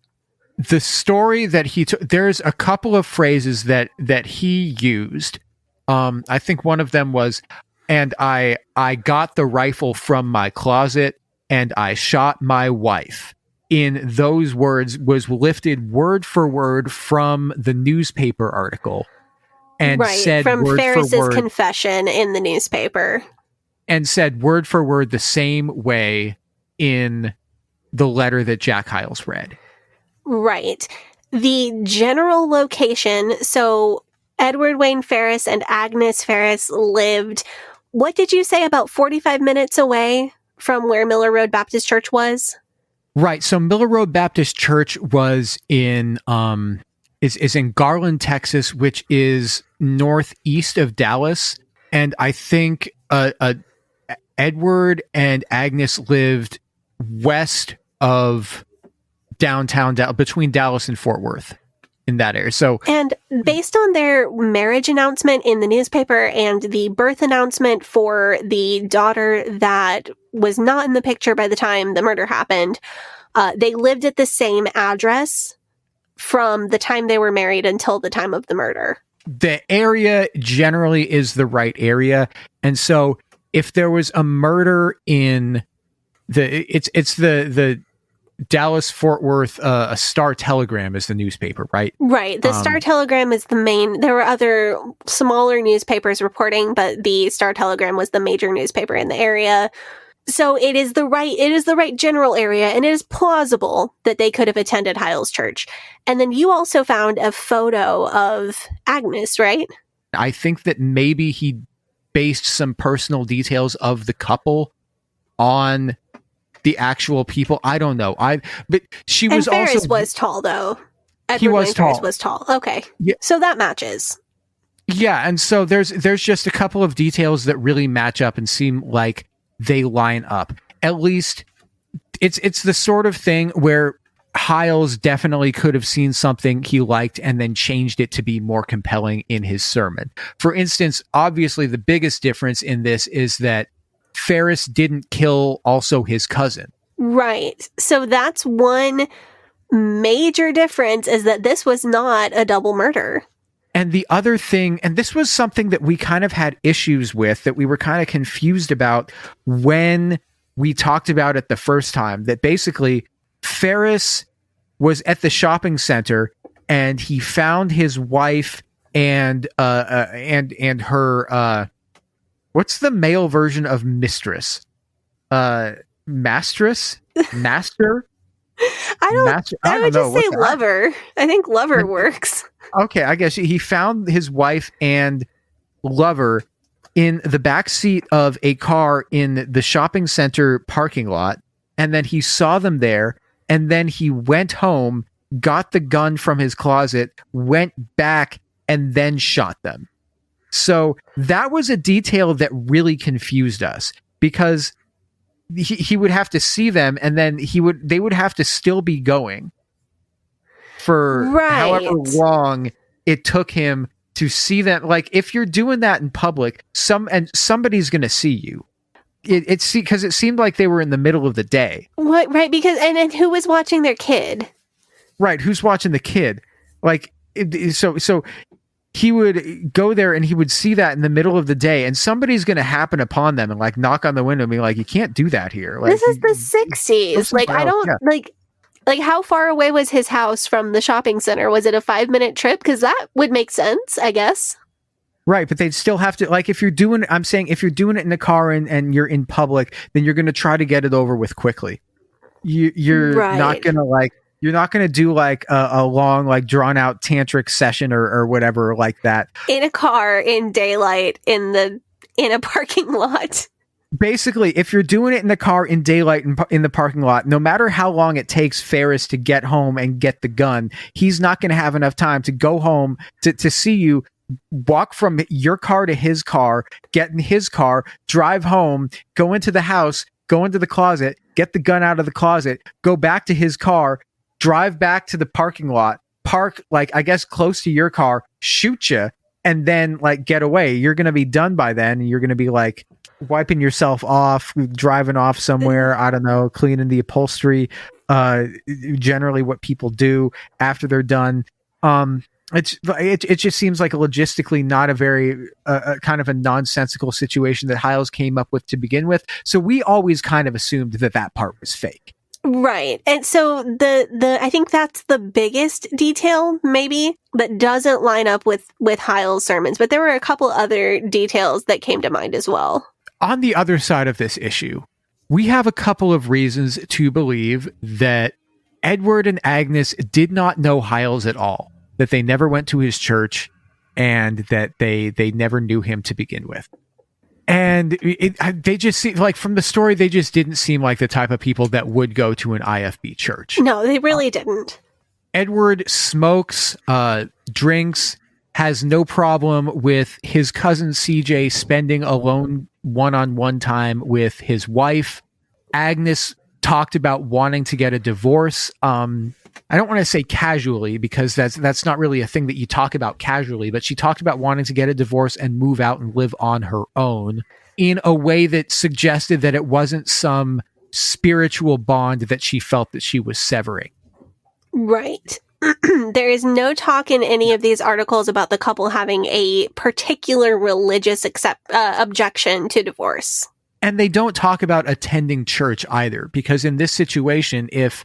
The story that he took, there's a couple of phrases that he used. I think one of them was, and I got the rifle from my closet and I shot my wife. In those words was lifted word for word from the newspaper article, and said from word Farris's for word, confession in the newspaper, and said word for word the same way in the letter that Jack Hyles read. Right. The general location. So Edward Wayne Farris and Agnes Farris lived what did you say about 45 minutes away from where Miller Road Baptist Church was? Right. So Miller Road Baptist Church was in is in Garland, Texas, which is northeast of Dallas. And I think Edward and Agnes lived west of downtown, between Dallas and Fort Worth, in that area. So, and based on their marriage announcement in the newspaper and the birth announcement for the daughter that was not in the picture by the time the murder happened, they lived at the same address from the time they were married until the time of the murder. The area generally is the right area. And so if there was a murder in it's the Dallas Fort Worth Star Telegram is the newspaper, right? Right. The Star Telegram is the main. There were other smaller newspapers reporting, but the Star Telegram was the major newspaper in the area. So it is the right general area, and it is plausible that they could have attended Hyles Church. And then you also found a photo of Agnes, right? I think that maybe he based some personal details of the couple on the actual people. I don't know. But she was Farris also was tall though. He was tall. Farris was tall. Okay. Yeah. So that matches. Yeah, and so there's just a couple of details that really match up and seem like they line up. At least it's the sort of thing where Hyles definitely could have seen something he liked and then changed it to be more compelling in his sermon. For instance, obviously the biggest difference in this is that Farris didn't kill also his cousin. Right. So that's one major difference, is that this was not a double murder. And the other thing, and this was something that we kind of had issues with, that we were kind of confused about when we talked about it the first time, that basically Farris was at the shopping center and he found his wife and her what's the male version of mistress? Mastress? Master? I would just say lover. I think lover works. Okay, I guess he found his wife and lover in the back seat of a car in the shopping center parking lot, and then he saw them there, and then he went home, got the gun from his closet, went back, and then shot them. So that was a detail that really confused us, because he would have to see them, and then they would have to still be going for however long it took him to see them. Like, if you're doing that in public, somebody's going to see you. Because it seemed like they were in the middle of the day. What? Right? Because and who was watching their kid? Right? Who's watching the kid? Like, so he would go there and he would see that in the middle of the day, and somebody's going to happen upon them and like knock on the window and be like, "You can't do that here." Like, this is the 60s. Like, I don't like how far away was his house from the shopping center? Was it a 5-minute trip? Because that would make sense, I guess. Right, but they'd still have to, like, if you're doing it in the car and you're in public, then you're going to try to get it over with quickly. You're not going to you're not going to do like a long, like, drawn out tantric session or whatever like that. In a car, in daylight, in a parking lot. Basically, if you're doing it in the car in daylight in the parking lot, no matter how long it takes Farris to get home and get the gun, he's not going to have enough time to go home to see you, walk from your car to his car, get in his car, drive home, go into the house, go into the closet, get the gun out of the closet, go back to his car, drive back to the parking lot, park, like, I guess close to your car, shoot you, and then like get away. You're going to be done by then. And you're going to be like wiping yourself off, driving off somewhere, I don't know, cleaning the upholstery, generally what people do after they're done. It just seems like a logistically not a very kind of a nonsensical situation that Hyles came up with to begin with. So we always kind of assumed that part was fake. Right. And so the I think that's the biggest detail maybe that doesn't line up with Hyles' sermons, but there were a couple other details that came to mind as well. On the other side of this issue, we have a couple of reasons to believe that Edward and Agnes did not know Hyles at all, that they never went to his church, and that they never knew him to begin with. And they just seem like, from the story, they just didn't seem like the type of people that would go to an IFB church. No, they really didn't. Edward smokes, drinks, has no problem with his cousin CJ spending alone one-on-one time with his wife. Agnes talked about wanting to get a divorce. I don't want to say casually, because that's not really a thing that you talk about casually, but she talked about wanting to get a divorce and move out and live on her own in a way that suggested that it wasn't some spiritual bond that she felt that she was severing. Right. There is no talk in any of these articles about the couple having a particular religious objection to divorce. And they don't talk about attending church either, because in this situation, if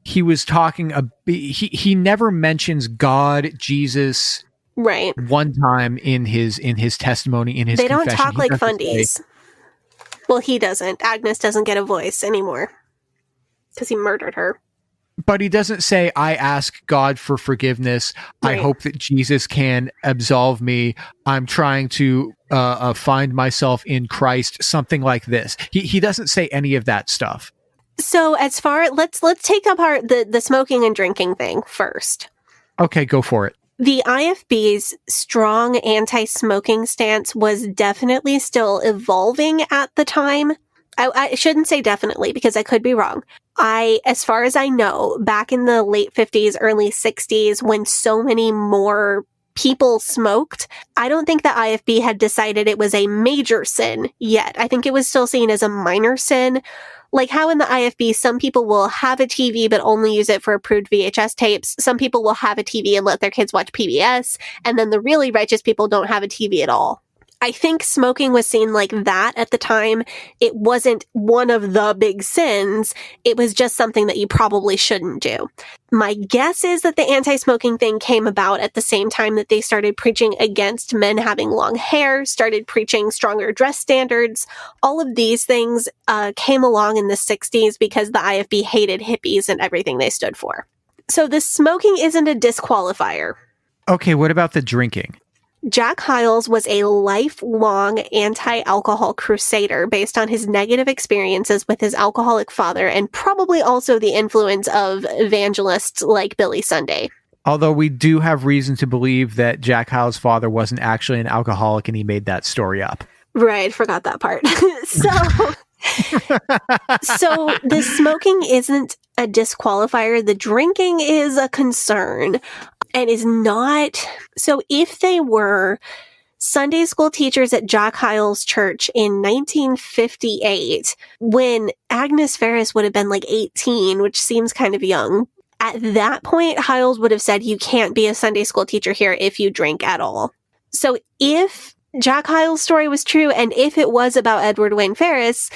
he was talking, he never mentions God, Jesus, right, one time in his testimony, in his they confession. don't talk like fundies. Well, he doesn't. Agnes doesn't get a voice anymore because he murdered her. But he doesn't say, I ask God for forgiveness. Right. I hope that Jesus can absolve me. I'm trying to find myself in Christ, something like this. He doesn't say any of that stuff. So as far, let's take apart the smoking and drinking thing first. Okay, go for it. The IFB's strong anti-smoking stance was definitely still evolving at the time. I shouldn't say definitely, because I could be wrong. As far as I know, back in the late 50s, early 60s, when so many more people smoked, I don't think the IFB had decided it was a major sin yet. I think it was still seen as a minor sin. Like how in the IFB, some people will have a TV but only use it for approved VHS tapes. Some people will have a TV and let their kids watch PBS. And then the really righteous people don't have a TV at all. I think smoking was seen like that at the time. It wasn't one of the big sins. It was just something that you probably shouldn't do. My guess is that the anti-smoking thing came about at the same time that they started preaching against men having long hair, started preaching stronger dress standards. All of these things came along in the 60s because the IFB hated hippies and everything they stood for. So the smoking isn't a disqualifier. Okay, what about the drinking? Jack Hyles was a lifelong anti-alcohol crusader based on his negative experiences with his alcoholic father and probably also the influence of evangelists like Billy Sunday. Although we do have reason to believe that Jack Hyles' father wasn't actually an alcoholic and he made that story up. Right, forgot that part. So the smoking isn't a disqualifier. The drinking is a concern. And is not, so if they were Sunday school teachers at Jack Hyles' church in 1958, when Agnes Farris would have been like 18, which seems kind of young, at that point, Hyles would have said, you can't be a Sunday school teacher here if you drink at all. So if Jack Hyles' story was true, and if it was about Edward Wayne Farris,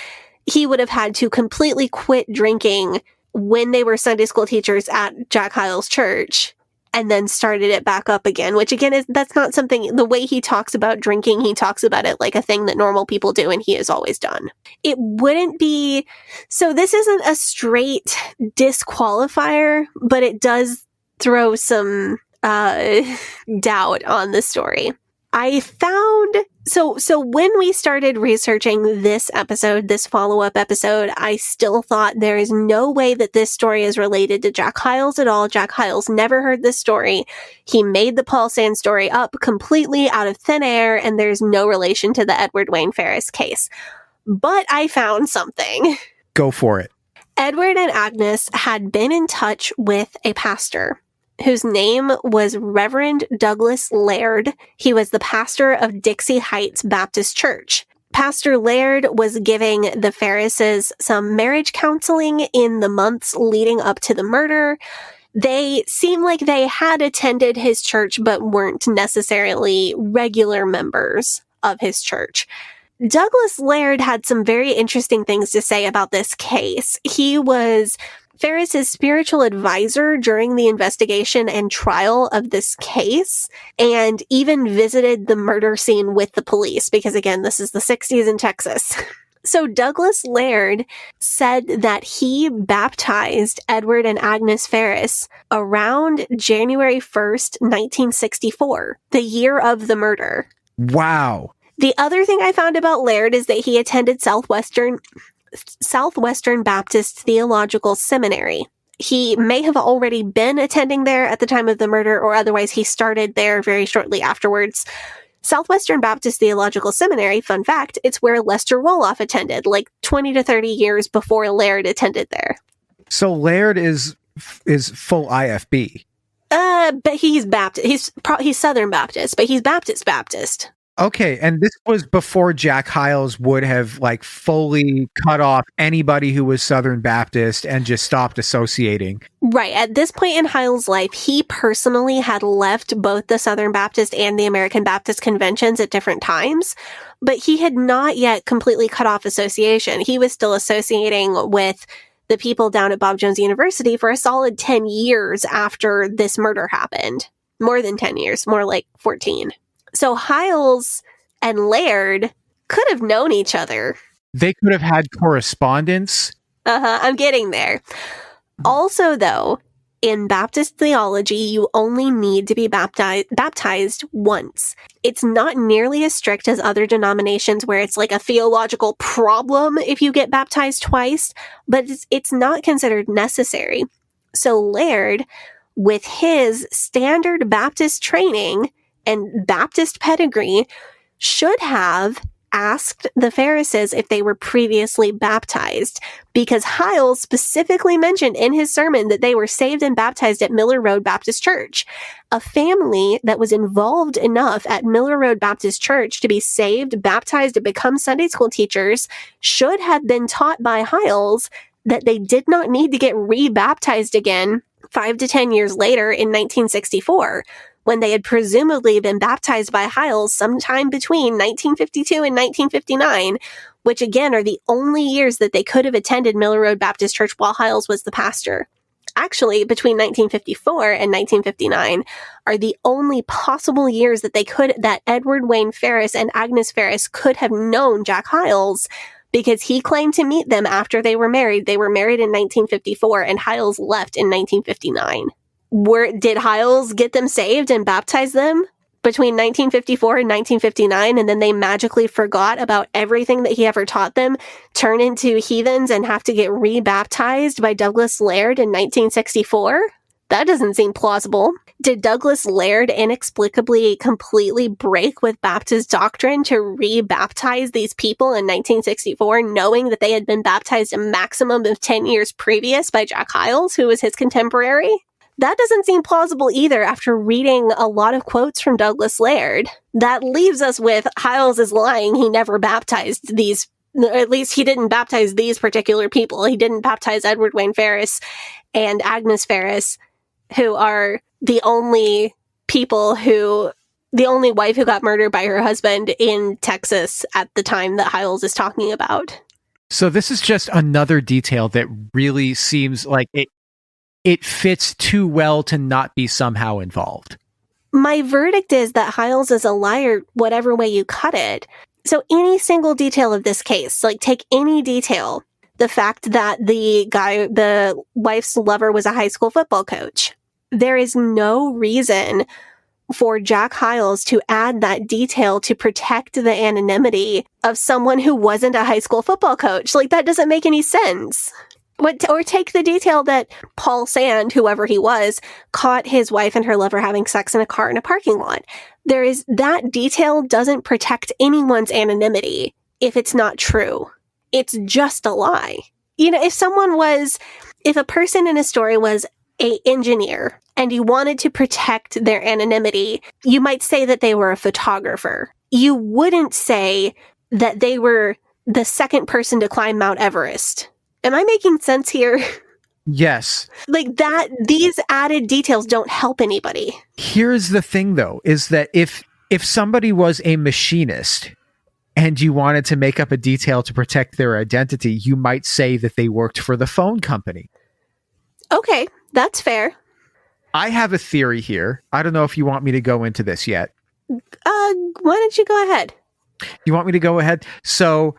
he would have had to completely quit drinking when they were Sunday school teachers at Jack Hyles' church, and then started it back up again, which again that's not something, the way he talks about drinking, he talks about it like a thing that normal people do and he has always done. It wouldn't be, so this isn't a straight disqualifier, but it does throw some doubt on the story. I found, so when we started researching this episode, this follow-up episode, I still thought there is no way that this story is related to Jack Hyles at all. Jack Hyles never heard this story. He made the Paul Sand story up completely out of thin air, and there's no relation to the Edward Wayne Farris case. But I found something. Go for it. Edward and Agnes had been in touch with a pastor whose name was Reverend Douglas Laird. He was the pastor of Dixie Heights Baptist Church. Pastor Laird was giving the Farrises some marriage counseling in the months leading up to the murder. They seemed like they had attended his church, but weren't necessarily regular members of his church. Douglas Laird had some very interesting things to say about this case. He was Farris's spiritual advisor during the investigation and trial of this case, and even visited the murder scene with the police, because again, this is the 60s in Texas. So Douglas Laird said that he baptized Edward and Agnes Farris around January 1st, 1964, the year of the murder. Wow. The other thing I found about Laird is that he attended Southwestern Baptist Theological Seminary. He may have already been attending there at the time of the murder, or otherwise he started there very shortly afterwards. Southwestern Baptist Theological Seminary, fun fact, it's where Lester Roloff attended, like 20 to 30 years before Laird attended there. So Laird is full IFB. But he's Baptist. He's Southern Baptist, but he's Baptist. Okay, and this was before Jack Hyles would have like fully cut off anybody who was Southern Baptist and just stopped associating. Right. At this point in Hyles' life, he personally had left both the Southern Baptist and the American Baptist conventions at different times, but he had not yet completely cut off association. He was still associating with the people down at Bob Jones University for a solid 10 years after this murder happened. More than 10 years, more like 14. So Hyles and Laird could have known each other. They could have had correspondence. I'm getting there. Also, though, in Baptist theology, you only need to be baptized once. It's not nearly as strict as other denominations where it's like a theological problem if you get baptized twice, but it's not considered necessary. So Laird, with his standard Baptist training and Baptist pedigree, should have asked the Farrises if they were previously baptized, because Hyles specifically mentioned in his sermon that they were saved and baptized at Miller Road Baptist Church. A family that was involved enough at Miller Road Baptist Church to be saved, baptized, and become Sunday school teachers should have been taught by Hyles that they did not need to get re-baptized again 5 to 10 years later in 1964. When they had presumably been baptized by Hyles sometime between 1952 and 1959, which again are the only years that they could have attended Miller Road Baptist Church while Hyles was the pastor. Actually, between 1954 and 1959 are the only possible years that Edward Wayne Farris and Agnes Farris could have known Jack Hyles, because he claimed to meet them after they were married. They were married in 1954 and Hyles left in 1959. Did Hyles get them saved and baptize them between 1954 and 1959, and then they magically forgot about everything that he ever taught them, turn into heathens, and have to get re-baptized by Douglas Laird in 1964? That doesn't seem plausible. Did Douglas Laird inexplicably completely break with Baptist doctrine to re-baptize these people in 1964, knowing that they had been baptized a maximum of 10 years previous by Jack Hyles, who was his contemporary? That doesn't seem plausible either after reading a lot of quotes from Douglas Laird. That leaves us with Hyles is lying. He never baptized these, at least he didn't baptize these particular people. He didn't baptize Edward Wayne Farris and Agnes Farris, who are the only wife who got murdered by her husband in Texas at the time that Hyles is talking about. So this is just another detail that really seems like it fits too well to not be somehow involved. My verdict is that Hyles is a liar, whatever way you cut it. So any single detail of this case, like take any detail, the fact that the wife's lover was a high school football coach, there is no reason for Jack Hyles to add that detail to protect the anonymity of someone who wasn't a high school football coach. Like, that doesn't make any sense. Or take the detail that Paul Sand, whoever he was, caught his wife and her lover having sex in a car in a parking lot. That detail doesn't protect anyone's anonymity if it's not true. It's just a lie. You know, if a person in a story was an engineer and you wanted to protect their anonymity, you might say that they were a photographer. You wouldn't say that they were the second person to climb Mount Everest. Am I making sense here? Yes. Like that, these added details don't help anybody. Here's the thing, though, is that if somebody was a machinist and you wanted to make up a detail to protect their identity, you might say that they worked for the phone company. Okay, that's fair. I have a theory here. I don't know if you want me to go into this yet. Why don't you go ahead? You want me to go ahead? So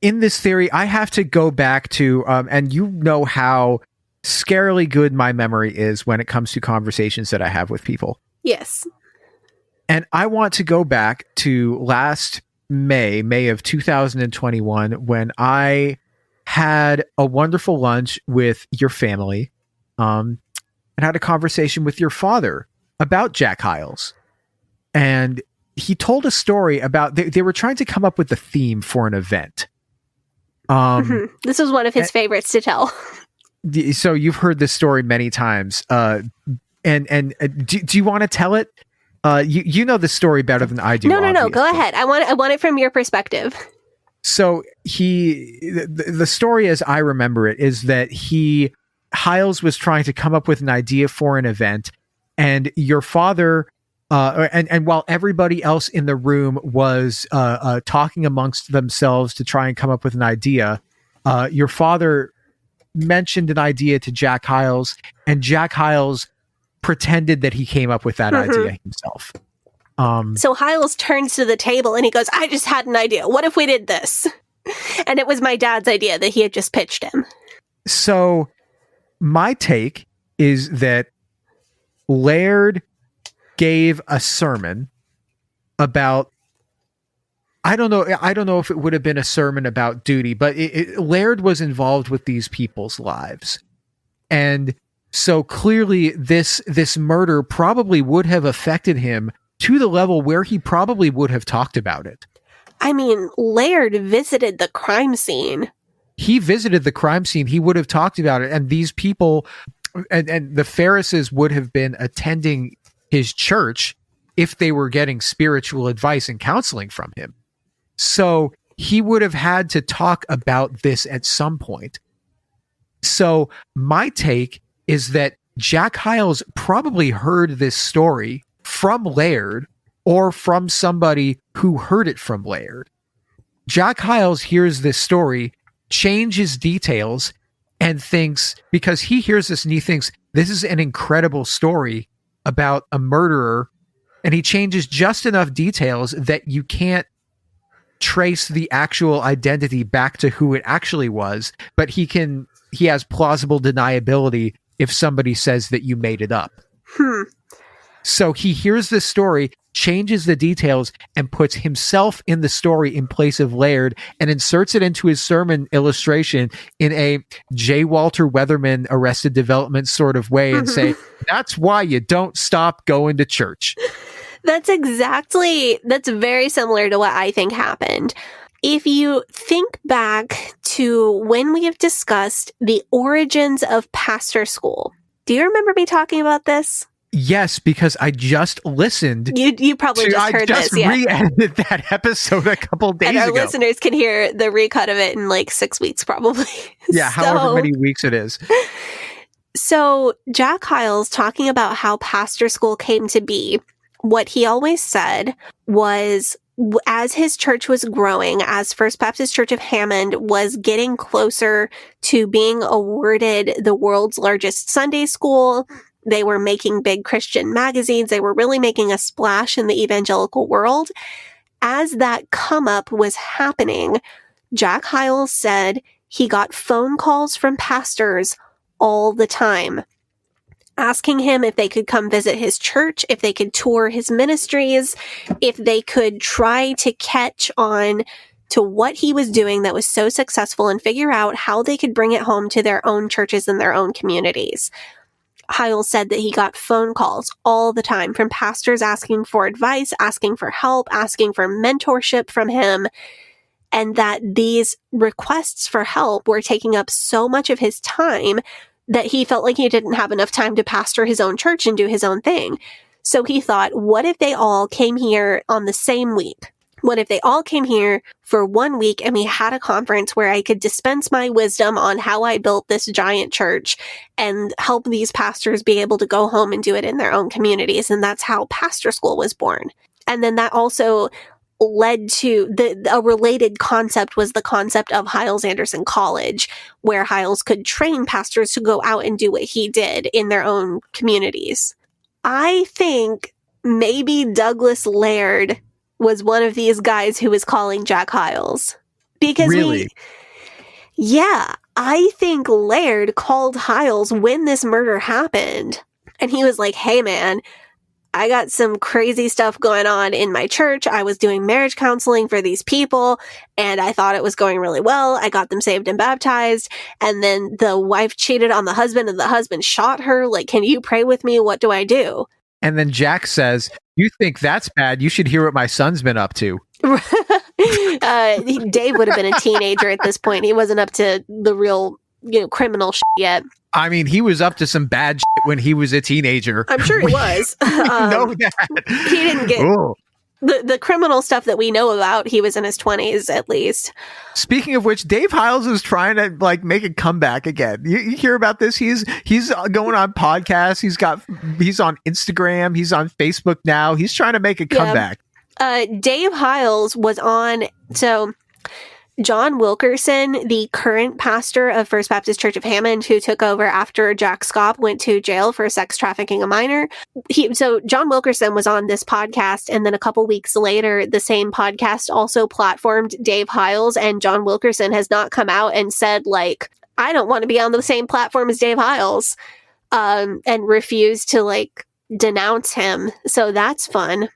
in this theory, I have to go back to, and you know how scarily good my memory is when it comes to conversations that I have with people. Yes. And I want to go back to last May of 2021, when I had a wonderful lunch with your family, and had a conversation with your father about Jack Hyles. And he told a story about, they were trying to come up with a theme for an event. This was one of his favorites to tell. So you've heard this story many times. Do you want to tell it? You know the story better than I do. No. Go ahead. I want it from your perspective. So the story as I remember it is that Hyles was trying to come up with an idea for an event, and your father, and while everybody else in the room was talking amongst themselves to try and come up with an idea, your father mentioned an idea to Jack Hyles, and Jack Hyles pretended that he came up with that idea himself. So Hyles turns to the table and he goes, I just had an idea. What if we did this? And it was my dad's idea that he had just pitched him. So my take is that Laird gave a sermon about, I don't know if it would have been a sermon about duty, but Laird was involved with these people's lives. And so clearly this murder probably would have affected him to the level where he probably would have talked about it. I mean, Laird visited the crime scene. He visited the crime scene. He would have talked about it. And these people and the Farrises would have been attending his church if they were getting spiritual advice and counseling from him. So he would have had to talk about this at some point. So my take is that Jack Hyles probably heard this story from Laird or from somebody who heard it from Laird. Jack Hyles hears this story, changes details, and thinks, because he hears this and he thinks this is an incredible story about a murderer, and he changes just enough details that you can't trace the actual identity back to who it actually was, but he has plausible deniability if somebody says that you made it up. So he hears this story, changes the details, and puts himself in the story in place of Laird, and inserts it into his sermon illustration in a J. Walter Weatherman Arrested Development sort of way, and say, that's why you don't stop going to church. That's very similar to what I think happened. If you think back to when we have discussed the origins of pastor school, do you remember me talking about this? Yes, because I just listened. You probably just heard this. Yeah, re-edited that episode a couple days ago. And our listeners can hear the recut of it in like 6 weeks, probably. Yeah, however many weeks it is. So Jack Hyles, talking about how pastor school came to be, what he always said was, as his church was growing, as First Baptist Church of Hammond was getting closer to being awarded the world's largest Sunday school, they were making big Christian magazines. They were really making a splash in the evangelical world. As that come up was happening, Jack Hyles said he got phone calls from pastors all the time, asking him if they could come visit his church, if they could tour his ministries, if they could try to catch on to what he was doing that was so successful and figure out how they could bring it home to their own churches and their own communities. Hyles said that he got phone calls all the time from pastors asking for advice, asking for help, asking for mentorship from him, and that these requests for help were taking up so much of his time that he felt like he didn't have enough time to pastor his own church and do his own thing. So he thought, what if they all came here on the same week? What if they all came here for 1 week and we had a conference where I could dispense my wisdom on how I built this giant church and help these pastors be able to go home and do it in their own communities? And that's how pastor school was born. And then that also led to a related concept was the concept of Hyles Anderson College, where Hyles could train pastors to go out and do what he did in their own communities. I think maybe Douglas Laird was one of these guys who was calling Jack Hyles. Because really? I think Laird called Hyles when this murder happened. And he was like, hey man, I got some crazy stuff going on in my church. I was doing marriage counseling for these people, and I thought it was going really well. I got them saved and baptized, and then the wife cheated on the husband, and the husband shot her. Like, can you pray with me? What do I do? And then Jack says, "You think that's bad? You should hear what my son's been up to." Dave would have been a teenager at this point. He wasn't up to the real, criminal shit yet. I mean, he was up to some bad shit when he was a teenager. I'm sure he was. Know that. He didn't get the criminal stuff that we know about. He was in his 20s, at least. Speaking of which, Dave Hyles is trying to make a comeback again. You hear about this? He's going on podcasts. He's on Instagram. He's on Facebook now. He's trying to make a comeback. Dave Hyles was on. So John Wilkerson, the current pastor of First Baptist Church of Hammond, who took over after Jack Scott went to jail for sex trafficking a minor. So John Wilkerson was on this podcast, and then a couple weeks later, the same podcast also platformed Dave Hyles, and John Wilkerson has not come out and said, I don't want to be on the same platform as Dave Hyles, and refused to, denounce him. So that's fun.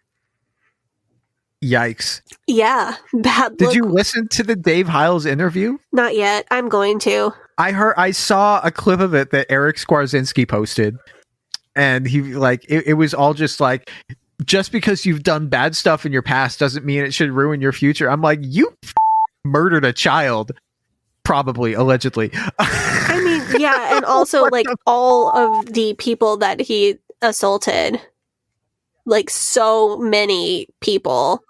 Yikes. Yeah. Bad Did look. you listen to the Dave Hyles interview? Not yet. I'm going to. I saw a clip of it that Eric Skwarczynski posted, and he it was all just because you've done bad stuff in your past doesn't mean it should ruin your future. I'm like, you murdered a child, probably, allegedly. I mean, yeah, and also all of the people that he assaulted. So many people.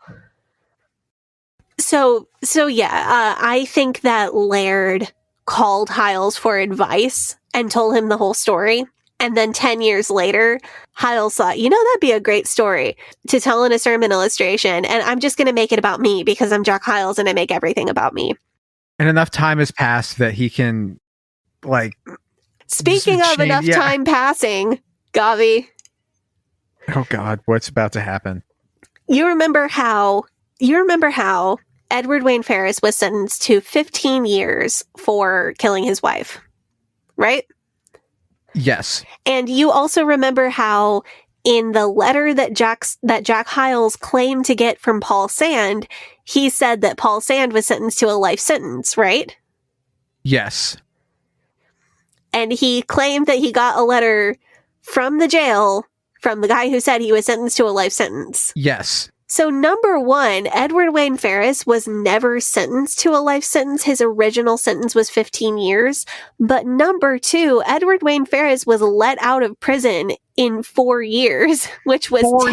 So yeah, I think that Laird called Hyles for advice and told him the whole story. And then 10 years later, Hyles thought, that'd be a great story to tell in a sermon illustration. And I'm just going to make it about me because I'm Jack Hyles and I make everything about me. And enough time has passed that he can, Speaking of enough time passing, Gavi. Oh God, what's about to happen? You remember how Edward Wayne Farris was sentenced to 15 years for killing his wife, right? Yes. And you also remember how in the letter that Jack Hyles claimed to get from Paul Sand, he said that Paul Sand was sentenced to a life sentence, right? Yes. And he claimed that he got a letter from the jail from the guy who said he was sentenced to a life sentence. Yes. So number one, Edward Wayne Farris was never sentenced to a life sentence. His original sentence was 15 years. But number two, Edward Wayne Farris was let out of prison in 4 years, which was 4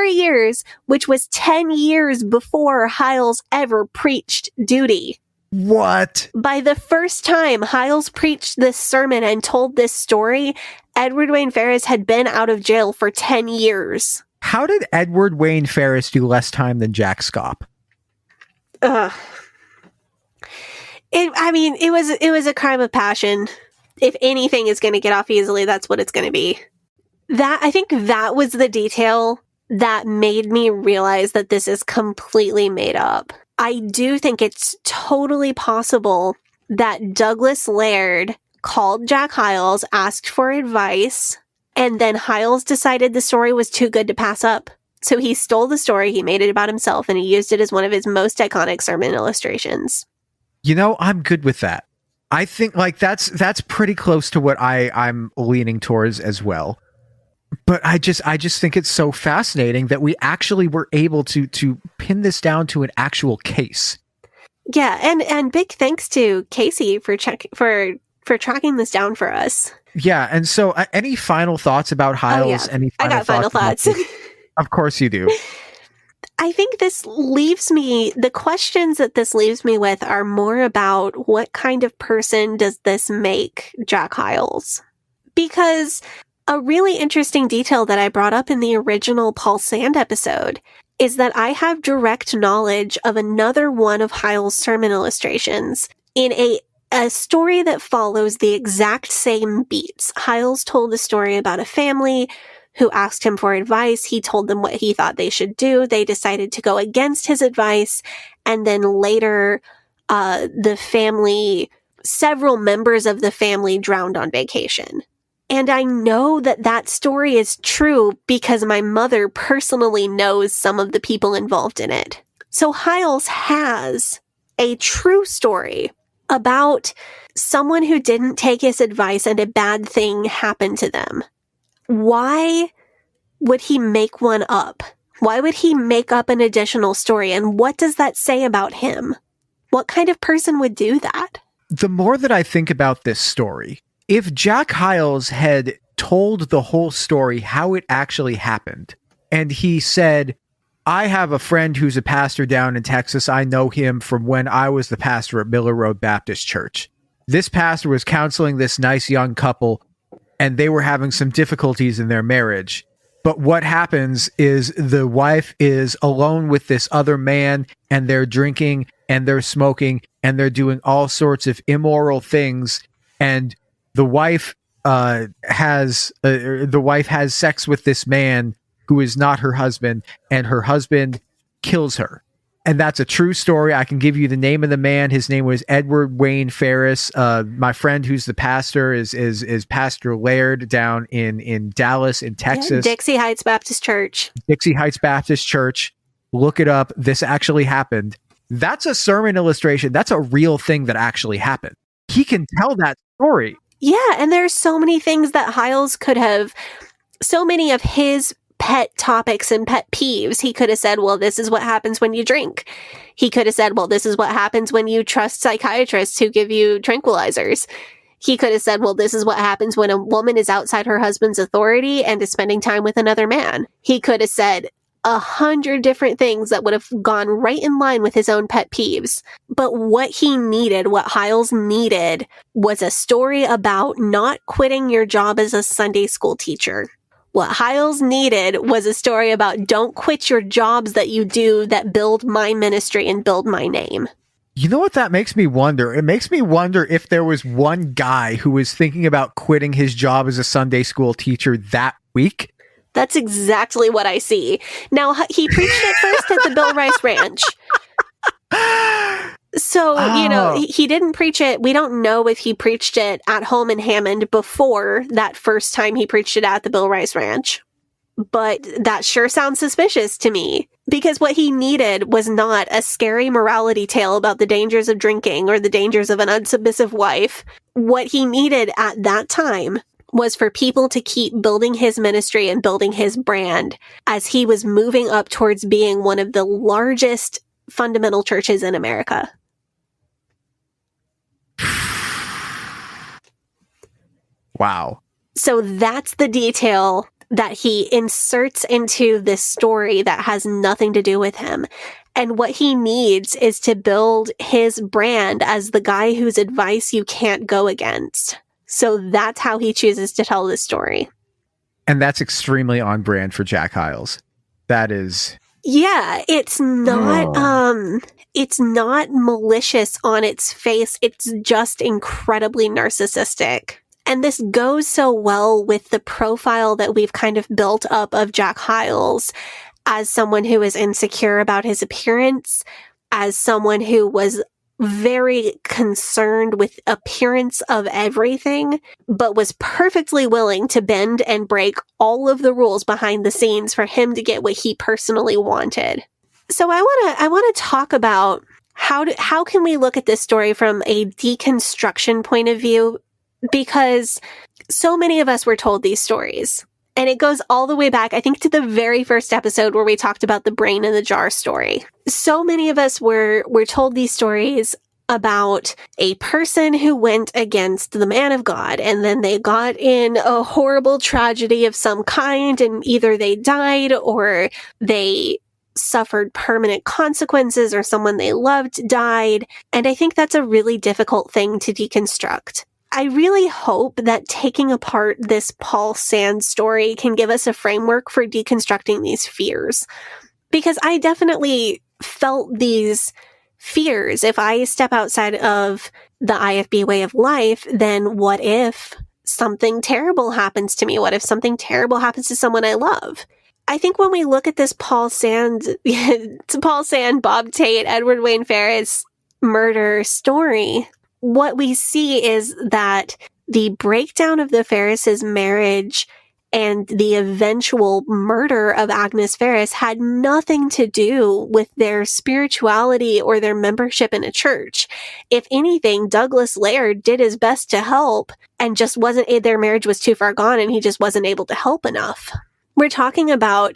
years, which was 10 years before Hyles ever preached duty. What? By the first time Hyles preached this sermon and told this story, Edward Wayne Farris had been out of jail for 10 years. How did Edward Wayne Farris do less time than Jack Scott? It was a crime of passion. If anything is going to get off easily, that's what it's going to be. I think that was the detail that made me realize that this is completely made up. I do think it's totally possible that Douglas Laird called Jack Hyles, asked for advice, and then Hyles decided the story was too good to pass up. So he stole the story, he made it about himself, and he used it as one of his most iconic sermon illustrations. I'm good with that. I think that's pretty close to what I'm leaning towards as well. But I just think it's so fascinating that we actually were able to pin this down to an actual case. Yeah, and big thanks to Casey for tracking this down for us. Yeah, and so any final thoughts about Hyles? Oh, yeah. I got final thoughts. Of course you do. I think the questions that this leaves me with are more about what kind of person does this make Jack Hyles? Because a really interesting detail that I brought up in the original Paul Sand episode is that I have direct knowledge of another one of Hyles' sermon illustrations in a story that follows the exact same beats. Hyles told a story about a family who asked him for advice. He told them what he thought they should do. They decided to go against his advice. And then later, several members of the family drowned on vacation. And I know that that story is true because my mother personally knows some of the people involved in it. So Hyles has a true story about someone who didn't take his advice and a bad thing happened to them. Why would he make one up? Why would he make up an additional story? And what does that say about him? What kind of person would do that? The more that I think about this story, if Jack Hyles had told the whole story, how it actually happened, and he said, I have a friend who's a pastor down in Texas. I know him from when I was the pastor at Miller Road Baptist Church. This pastor was counseling this nice young couple, and they were having some difficulties in their marriage. But what happens is the wife is alone with this other man, and they're drinking and they're smoking and they're doing all sorts of immoral things. And the wife has sex with this man who is not her husband, and her husband kills her. And that's a true story. I can give you the name of the man. His name was Edward Wayne Farris. My friend who's the pastor is Pastor Laird down in Dallas, in Texas. Yeah, Dixie Heights Baptist Church. Dixie Heights Baptist Church. Look it up. This actually happened. That's a sermon illustration. That's a real thing that actually happened. He can tell that story. Yeah, and there's so many things that Hyles could have, so many of his pet topics and pet peeves. He could have said, well, this is what happens when you drink. He could have said, well, this is what happens when you trust psychiatrists who give you tranquilizers. He could have said, well, this is what happens when a woman is outside her husband's authority and is spending time with another man. He could have said 100 different things that would have gone right in line with his own pet peeves. But what he needed, what Hyles needed, was a story about not quitting your job as a Sunday school teacher. What Hyles needed was a story about don't quit your jobs that you do that build my ministry and build my name. You know what that makes me wonder? It makes me wonder if there was one guy who was thinking about quitting his job as a Sunday school teacher that week. That's exactly what I see. Now, he preached it first at the Bill Rice Ranch. So, he didn't preach it. We don't know if he preached it at home in Hammond before that first time he preached it at the Bill Rice Ranch. But that sure sounds suspicious to me, because what he needed was not a scary morality tale about the dangers of drinking or the dangers of an unsubmissive wife. What he needed at that time was for people to keep building his ministry and building his brand as he was moving up towards being one of the largest fundamental churches in America. Wow. So that's the detail that he inserts into this story that has nothing to do with him. And what he needs is to build his brand as the guy whose advice you can't go against. So that's how he chooses to tell this story. And that's extremely on brand for Jack Hyles. That is... Yeah, it's not malicious on its face. It's just incredibly narcissistic. And this goes so well with the profile that we've kind of built up of Jack Hyles as someone who is insecure about his appearance, as someone who was very concerned with appearance of everything, but was perfectly willing to bend and break all of the rules behind the scenes for him to get what he personally wanted. So I want to talk about how can we look at this story from a deconstruction point of view, because so many of us were told these stories. And it goes all the way back, I think, to the very first episode where we talked about the brain in the jar story. So many of us were told these stories about a person who went against the man of God, and then they got in a horrible tragedy of some kind, and either they died or they suffered permanent consequences, or someone they loved died. And I think that's a really difficult thing to deconstruct. I really hope that taking apart this Paul Sand story can give us a framework for deconstructing these fears. Because I definitely felt these fears. If I step outside of the IFB way of life, then what if something terrible happens to me? What if something terrible happens to someone I love? I think when we look at this Paul Sand, Bob Tate, Edward Wayne Farris murder story, what we see is that the breakdown of the Farrises' marriage and the eventual murder of Agnes Farris had nothing to do with their spirituality or their membership in a church. If anything, Douglas Laird did his best to help and just their marriage was too far gone and he just wasn't able to help enough. We're talking about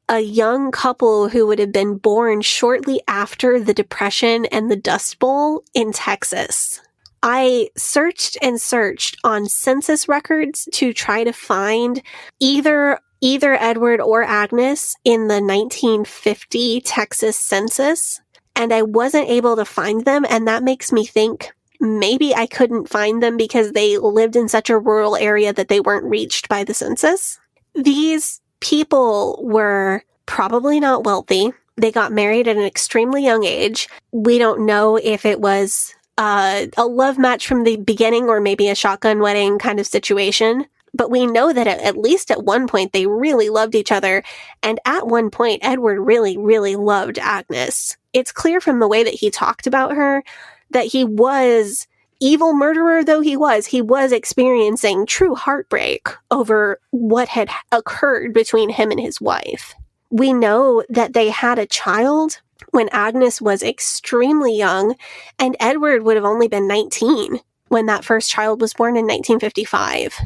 a young couple who would have been born shortly after the Depression and the Dust Bowl in Texas. I searched and searched on census records to try to find either Edward or Agnes in the 1950 Texas census, and I wasn't able to find them, and that makes me think maybe I couldn't find them because they lived in such a rural area that they weren't reached by the census. These people were probably not wealthy. They got married at an extremely young age. We don't know if it was a love match from the beginning or maybe a shotgun wedding kind of situation. But we know that at least at one point they really loved each other. And at one point, Edward really, really loved Agnes. It's clear from the way that he talked about her that he was, evil murderer though he was experiencing true heartbreak over what had occurred between him and his wife. We know that they had a child when Agnes was extremely young, and Edward would have only been 19 when that first child was born in 1955.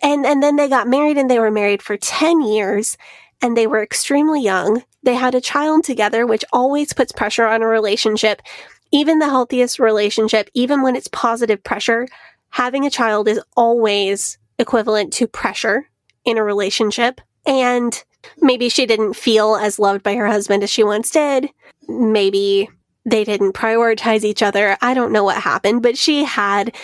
And then they got married, and they were married for 10 years, and they were extremely young. They had a child together, which always puts pressure on a relationship. Even the healthiest relationship, even when it's positive pressure, having a child is always equivalent to pressure in a relationship. And maybe she didn't feel as loved by her husband as she once did. Maybe they didn't prioritize each other. I don't know what happened, but she had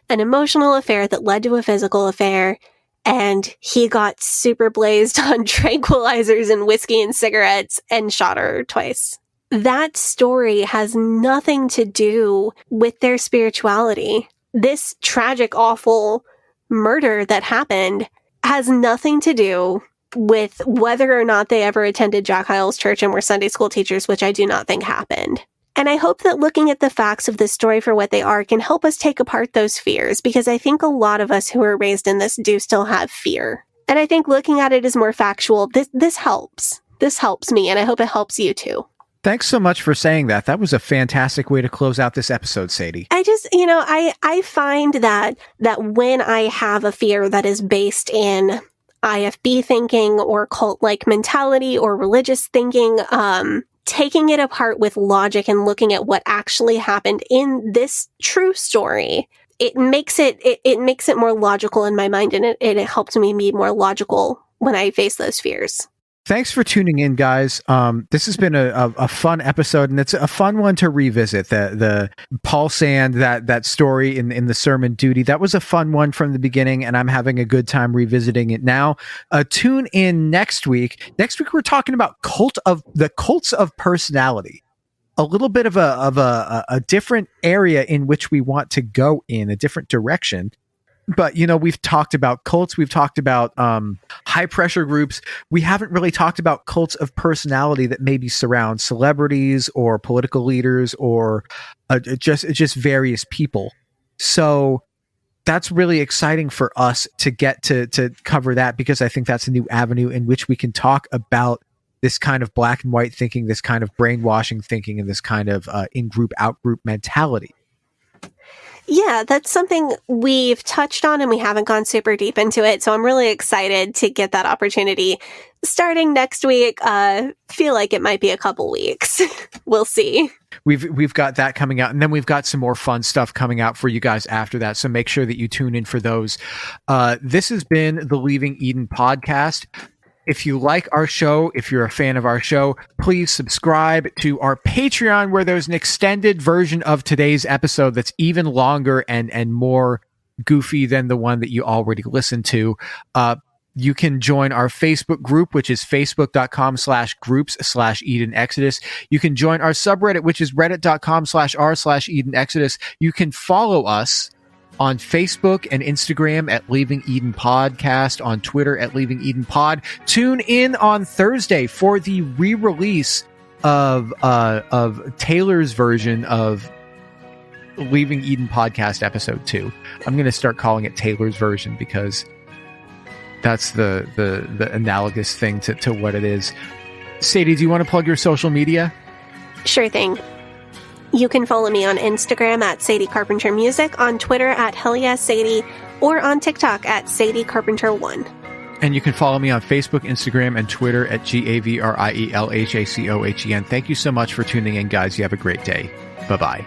an emotional affair that led to a physical affair, and he got super blazed on tranquilizers and whiskey and cigarettes and shot her twice. That story has nothing to do with their spirituality. This tragic, awful murder that happened has nothing to do with whether or not they ever attended Jack Hyles Church and were Sunday school teachers, which I do not think happened. And I hope that looking at the facts of this story for what they are can help us take apart those fears, because I think a lot of us who are raised in this do still have fear. And I think looking at it as more factual, this helps. This helps me, and I hope it helps you too. Thanks so much for saying that. That was a fantastic way to close out this episode, Sadie. I just, I find that when I have a fear that is based in IFB thinking or cult-like mentality or religious thinking, taking it apart with logic and looking at what actually happened in this true story, it makes it more logical in my mind, and it helps me be more logical when I face those fears. Thanks for tuning in, guys. This has been a fun episode, and it's a fun one to revisit. The Paul Sand, that story in the sermon Duty, that was a fun one from the beginning, and I'm having a good time revisiting it now. Tune in next week. Next week, we're talking about the cults of personality. A little bit of a different area in which we want to go in, a different direction. But, we've talked about cults. We've talked about high pressure groups. We haven't really talked about cults of personality that maybe surround celebrities or political leaders or just various people. So that's really exciting for us to get to cover that, because I think that's a new avenue in which we can talk about this kind of black and white thinking, this kind of brainwashing thinking, and this kind of in-group, out-group mentality. Yeah, that's something we've touched on and we haven't gone super deep into it. So I'm really excited to get that opportunity starting next week. Feel like it might be a couple weeks. We'll see. We've got that coming out, and then we've got some more fun stuff coming out for you guys after that. So make sure that you tune in for those. This has been the Leaving Eden podcast. If you like our show, if you're a fan of our show, please subscribe to our Patreon, where there's an extended version of today's episode that's even longer and more goofy than the one that you already listened to. You can join our Facebook group, which is facebook.com/groups/Eden Exodus. You can join our subreddit, which is reddit.com/r/Eden Exodus. You can follow us on Facebook and Instagram at Leaving Eden Podcast, on Twitter at Leaving Eden Pod. Tune in on Thursday for the re-release of Taylor's version of Leaving Eden podcast episode 2. I'm going to start calling it Taylor's version because that's the analogous thing to what it is. Sadie, do you want to plug your social media? Sure thing. You can follow me on Instagram at Sadie Carpenter Music, on Twitter at HellYesSadie, or on TikTok at Sadie Carpenter 1. And you can follow me on Facebook, Instagram, and Twitter at GAVRIELHACOHEN. Thank you so much for tuning in, guys. You have a great day. Bye-bye.